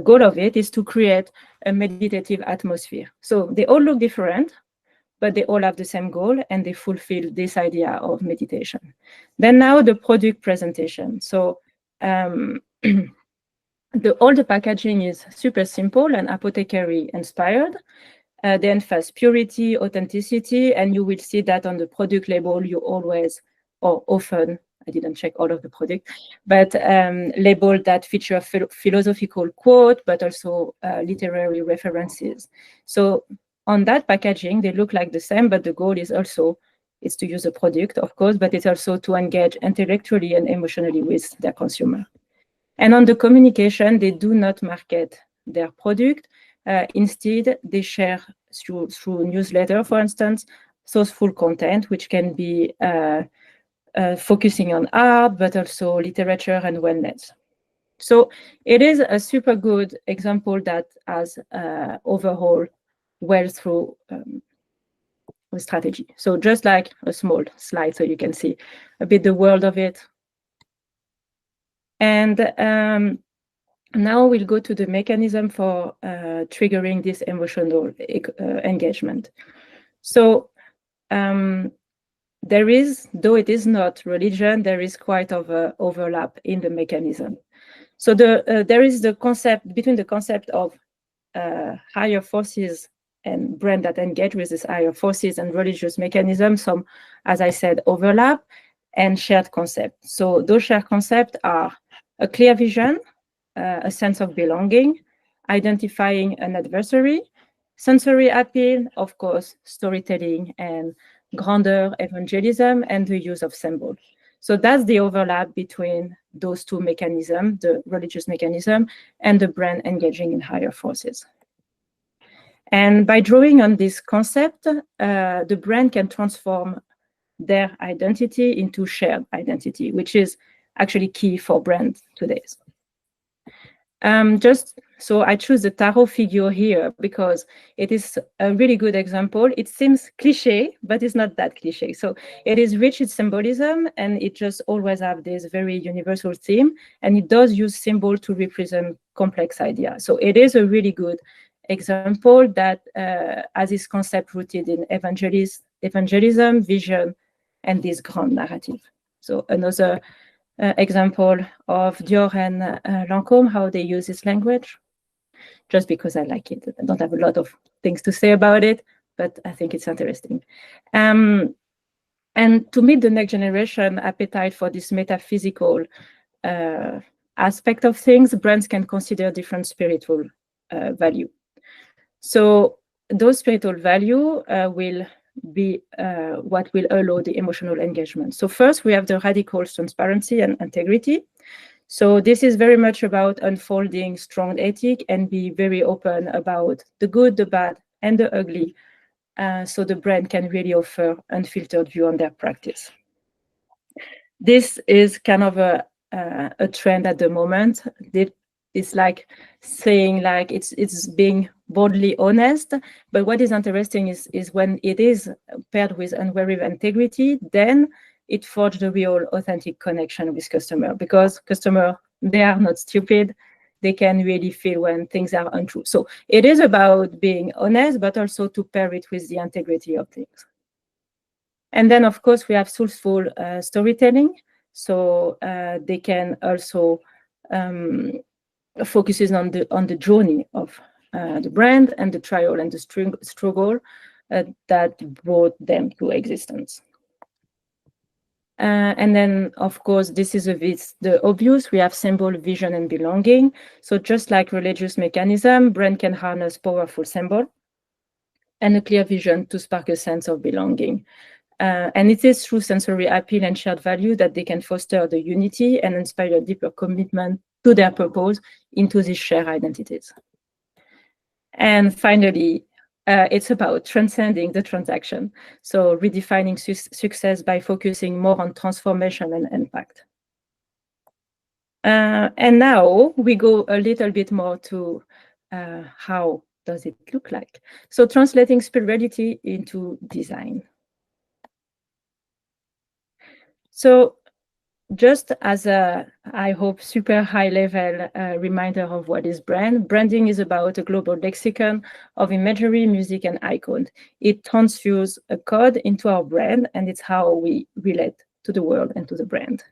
goal of it is to create a meditative atmosphere. So they all look different, but they all have the same goal and they fulfill this idea of meditation. Then now the product presentation. So all the packaging is super simple and apothecary inspired. They emphasize purity, authenticity, and you will see that on the product label, you always, or often, I didn't check all of the product, but label that feature a philosophical quote, but also literary references. So on that packaging, they look like the same, but the goal is also, it's to use a product, of course, but it's also to engage intellectually and emotionally with their consumer. And on the communication, they do not market their product. Instead, they share through newsletter, for instance, sourceful content, which can be focusing on art, but also literature and wellness. So it is a super good example that has overall well through a strategy. So just like a small slide, so you can see a bit the world of it. And now we'll go to the mechanism for triggering this emotional engagement. So there is, though it is not religion, there is quite of a overlap in the mechanism. So there is the concept between the concept of higher forces and brand that engage with these higher forces and religious mechanisms, some, as I said, overlap and shared concepts. So those shared concepts are a clear vision, a sense of belonging, identifying an adversary, sensory appeal, of course, storytelling and grandeur, evangelism, and the use of symbols. So that's the overlap between those two mechanisms, the religious mechanism and the brand engaging in higher forces. And by drawing on this concept, the brand can transform their identity into shared identity, which is actually key for brands today. So I choose the tarot figure here because it is a really good example. It seems cliche, but it's not that cliche. So it is rich in symbolism, and it just always have this very universal theme, and it does use symbol to represent complex ideas. So it is a really good example that has this concept rooted in evangelism, vision, and this grand narrative. So another example of Dior and Lancôme, how they use this language, just because I like it. I don't have a lot of things to say about it, but I think it's interesting. And to meet the next generation appetite for this metaphysical aspect of things, brands can consider different spiritual value. So those spiritual value will be what will allow the emotional engagement. So first, we have the radical transparency and integrity. So this is very much about unfolding strong ethic and be very open about the good, the bad, and the ugly. So the brand can really offer unfiltered view on their practice. This is kind of a trend at the moment. It's like saying like it's being boldly honest, but what is interesting is when it is paired with unwavering integrity, then it forged a real authentic connection with customer, because customer, they are not stupid. They can really feel when things are untrue. So it is about being honest, but also to pair it with the integrity of things. And then, of course, we have soulful storytelling. So they can also focuses on the journey of the brand and the trial and the struggle that brought them to existence. And then, of course, this is the obvious. We have symbol, vision, and belonging. So just like religious mechanism, brand can harness powerful symbol and a clear vision to spark a sense of belonging. And it is through sensory appeal and shared value that they can foster the unity and inspire a deeper commitment to their purpose into these shared identities. And finally, it's about transcending the transaction. So redefining success by focusing more on transformation and impact. And now we go a little bit more to how does it look like. So translating spirituality into design. So just as a, I hope, super high level reminder of what is brand, branding is about a global lexicon of imagery, music, and icon. It transfers a code into our brand, and it's how we relate to the world and to the brand.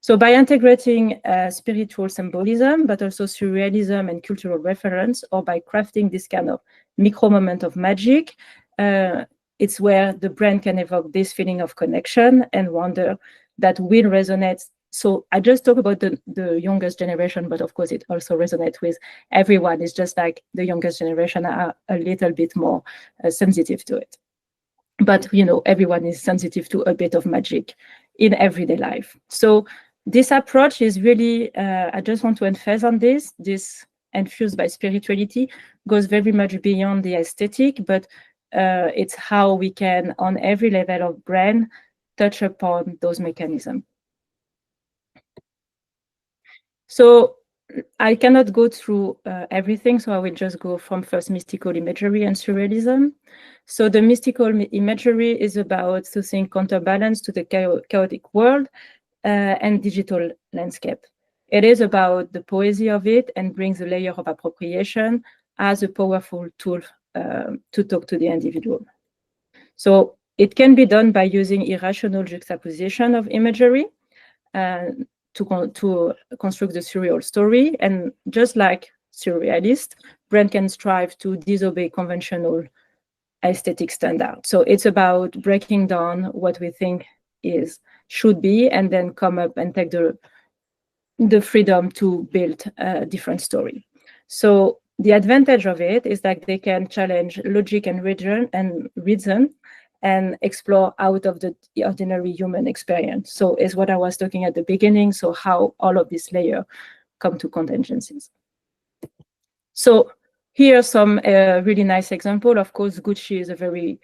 So by integrating spiritual symbolism, but also surrealism and cultural reference, or by crafting this kind of micro moment of magic, it's where the brand can evoke this feeling of connection and wonder that will resonate. So I just talk about the youngest generation, but of course it also resonates with everyone. It's just like the youngest generation are a little bit more sensitive to it. But, you know, everyone is sensitive to a bit of magic in everyday life. So this approach is really, I just want to emphasize on this infused by spirituality goes very much beyond the aesthetic, but it's how we can, on every level of brand, touch upon those mechanisms. So I cannot go through everything, so I will just go from first mystical imagery and surrealism. So the mystical imagery is about to think counterbalance to the chaotic world and digital landscape. It is about the poesy of it and brings a layer of appropriation as a powerful tool to talk to the individual. So it can be done by using irrational juxtaposition of imagery to construct the surreal story. And just like surrealist, brand can strive to disobey conventional aesthetic standards. So it's about breaking down what we think should be, and then come up and take the freedom to build a different story. So the advantage of it is that they can challenge logic and reason and explore out of the ordinary human experience. So is what I was talking at the beginning, so how all of these layers come to contingencies. So here are some really nice example. Of course, Gucci is a very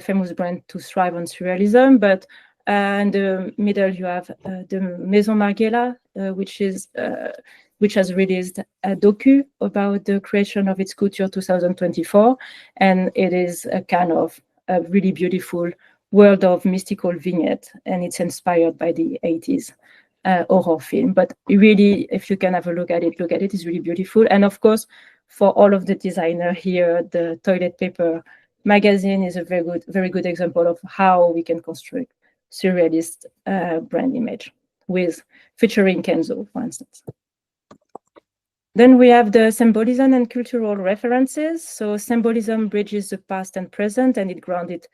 famous brand to thrive on surrealism, but in the middle you have the Maison Margiela, which has released a docu about the creation of its couture 2024, and it is a kind of a really beautiful world of mystical vignette, and it's inspired by the 80s horror film. But really, if you can have a look at it, it's really beautiful. And of course, for all of the designer here, the toilet paper magazine is a very good example of how we can construct surrealist brand image with featuring Kenzo, for instance. Then we have the symbolism and cultural references. So symbolism bridges the past and present, and it grounded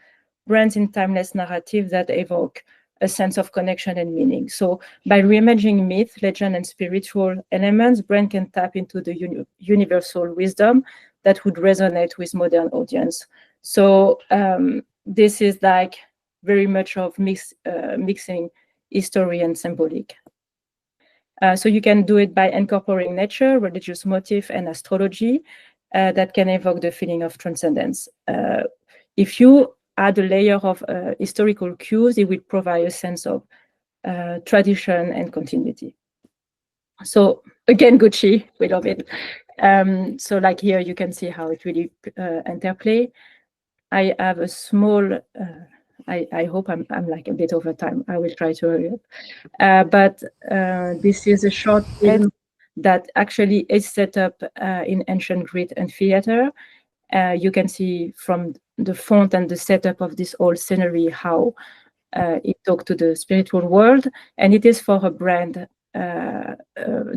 brands in timeless narrative that evoke a sense of connection and meaning. So by reimagining myth, legend, and spiritual elements, brand can tap into the universal wisdom that would resonate with modern audience. So this is like very much of mixing history and symbolic. So you can do it by incorporating nature, religious motif, and astrology that can evoke the feeling of transcendence. If you add a layer of historical cues, it will provide a sense of tradition and continuity. So again, Gucci, we love it. So like here, you can see how it really interplay. I have a small, I hope I'm like a bit over time. I will try to hurry up. But this is a short film that actually is set up in ancient Greek amphitheater. You can see from the font and the setup of this whole scenery how it talks to the spiritual world, and it is for a brand,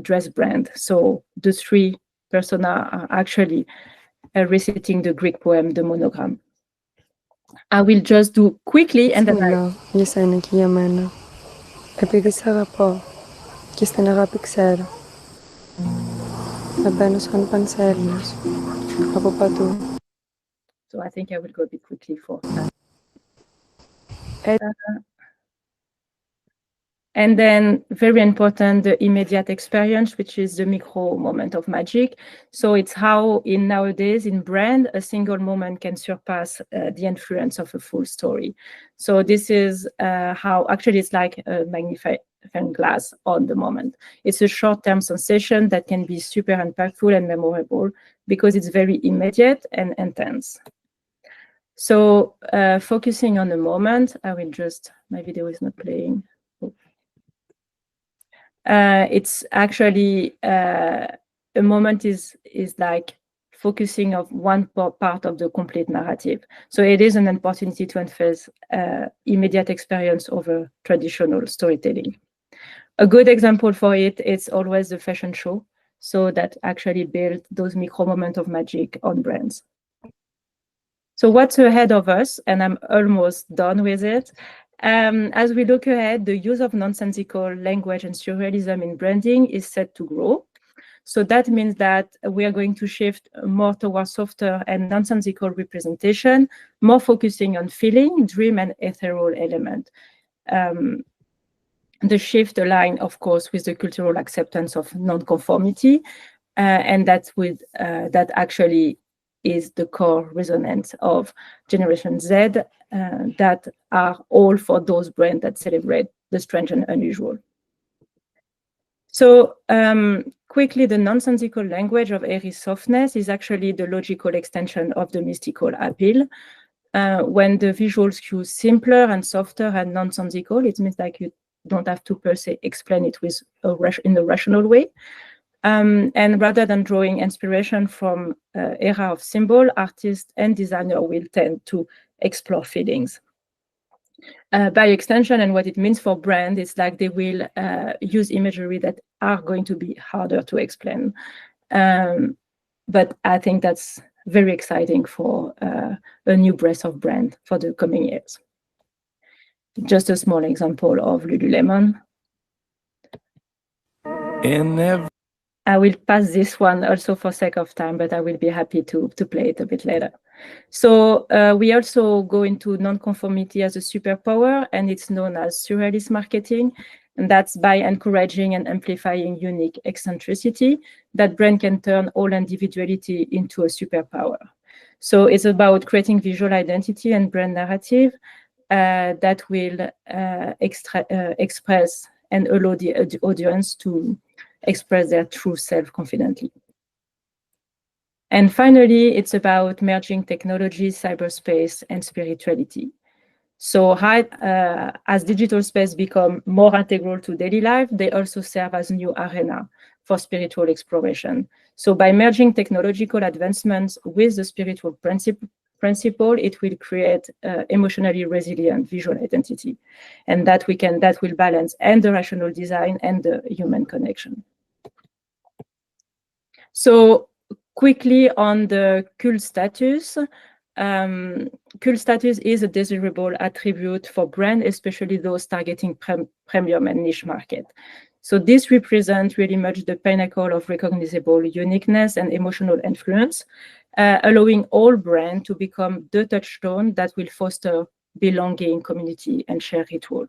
dress brand. So the three persona are actually reciting the Greek poem, the Monogram. I will just do quickly and then για σένα και για μένα. Επειδή σ' αγαπώ και στην αγάπη ξέρω. Να μπαίνω σαν πανσέλινος από παντού. So I think I will go a bit quickly for that. And then very important, the immediate experience, which is the micro moment of magic. So it's how in nowadays in brand, a single moment can surpass the influence of a full story. So this is how actually it's like a magnifying glass on the moment. It's a short-term sensation that can be super impactful and memorable because it's very immediate and intense. So focusing on the moment, I will just, my video is not playing. It's actually a moment is like focusing of one part of the complete narrative. So it is an opportunity to emphasize immediate experience over traditional storytelling. A good example for it is always the fashion show. So that actually build those micro moments of magic on brands. So what's ahead of us? And I'm almost done with it. As we look ahead, the use of nonsensical language and surrealism in branding is set to grow. So that means that we are going to shift more towards softer and nonsensical representation, more focusing on feeling, dream, and ethereal element. The shift align, of course, with the cultural acceptance of non-conformity, and that actually is the core resonance of Generation Z that are all for those brands that celebrate the strange and unusual. So quickly, the nonsensical language of airy softness is actually the logical extension of the mystical appeal. When the visuals cue simpler and softer and nonsensical, it means like you don't have to per se explain it with in a rational way. And rather than drawing inspiration from era of symbol, artists and designer will tend to explore feelings. By extension, and what it means for brand, it's like they will use imagery that are going to be harder to explain. But I think that's very exciting for a new breadth of brand for the coming years. Just a small example of Lululemon. I will pass this one also for sake of time, but I will be happy to play it a bit later. So we also go into non-conformity as a superpower, and it's known as surrealist marketing. And that's by encouraging and amplifying unique eccentricity that brand can turn all individuality into a superpower. So it's about creating visual identity and brand narrative that will express and allow the audience to express their true self confidently. And finally, it's about merging technology, cyberspace, and spirituality. So as digital space become more integral to daily life, they also serve as new arena for spiritual exploration. So by merging technological advancements with the spiritual principle, it will create emotionally resilient visual identity. And that will balance and the rational design and the human connection. So quickly on the cult status. Cult status is a desirable attribute for brands, especially those targeting premium and niche market. So this represents really much the pinnacle of recognizable uniqueness and emotional influence, allowing all brands to become the touchstone that will foster belonging, community, and shared ritual.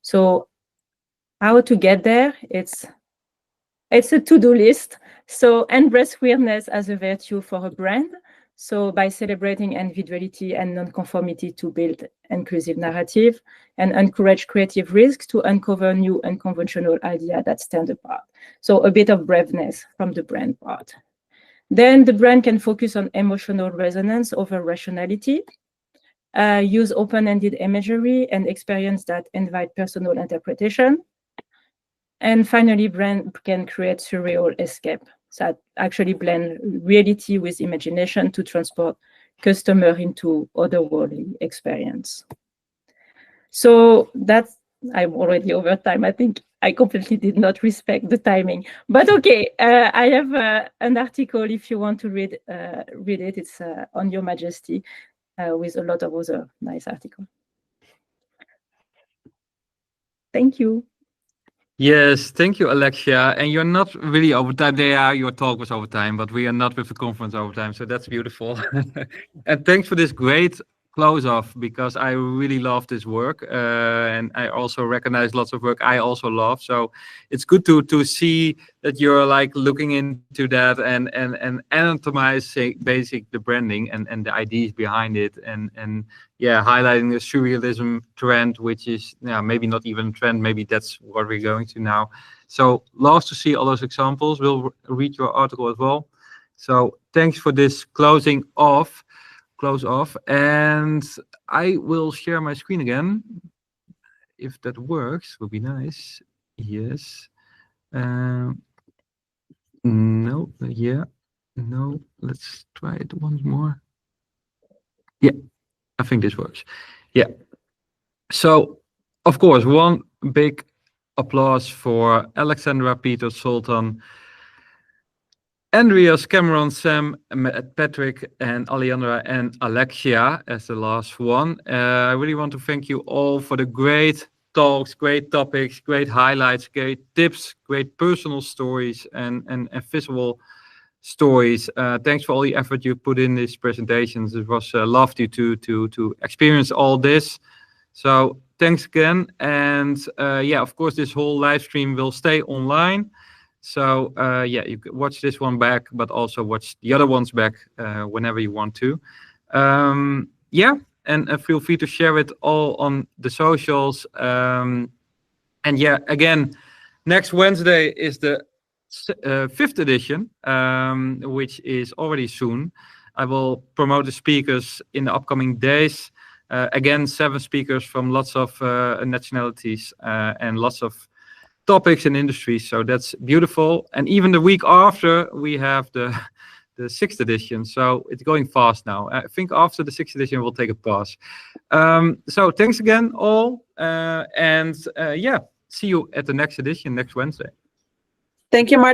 So how to get there? It's a to-do list. So embrace queerness as a virtue for a brand. So by celebrating individuality and non-conformity to build inclusive narrative and encourage creative risk to uncover new unconventional ideas that stand apart. So a bit of braveness from the brand part. Then the brand can focus on emotional resonance over rationality, use open-ended imagery and experience that invite personal interpretation. And finally, brand can create surreal escape. So that actually blend reality with imagination to transport customer into otherworldly experience. So that's, I'm already over time. I think I completely did not respect the timing, but okay. I have an article if you want to read it. It's on Your Majesty with a lot of other nice articles. Thank you. Yes, thank you, Alexia. And you're not really over time. Your talk was over time, but we are not with the conference over time. So that's beautiful. And thanks for this great close off, because I really love this work. And I also recognize lots of work I also love. So it's good to see that you're like looking into that and anatomize the branding and the ideas behind it. And yeah, highlighting the surrealism trend, which is maybe not even a trend, maybe that's what we're going to now. So love to see all those examples. We'll read your article as well. So thanks for this close off, and I will share my screen again. If that works, would be nice. Yes. No, yeah, no, let's try it once more. Yeah, I think this works. Yeah. So, of course, one big applause for Alexandra, Peter, Zoltan, Andreas, Cameron, Sam, Patryk, and Alejandra, and Alexia as the last one. I really want to thank you all for the great talks, great topics, great highlights, great tips, great personal stories, and visual stories. Thanks for all the effort you put in these presentations. It was lovely to experience all this. So thanks again. And yeah, of course, this whole live stream will stay online. So yeah, you can watch this one back, but also watch the other ones back whenever you want to. Yeah, and feel free to share it all on the socials. And yeah, again, next Wednesday is the 5th edition, which is already soon. I will promote the speakers in the upcoming days. Again, 7 speakers from lots of nationalities and lots of topics and industries. So that's beautiful. And even the week after, we have the 6th edition. So it's going fast now. I think after the 6th edition, we'll take a pause. So thanks again, all. And yeah, see you at the next edition next Wednesday. Thank you, Martin.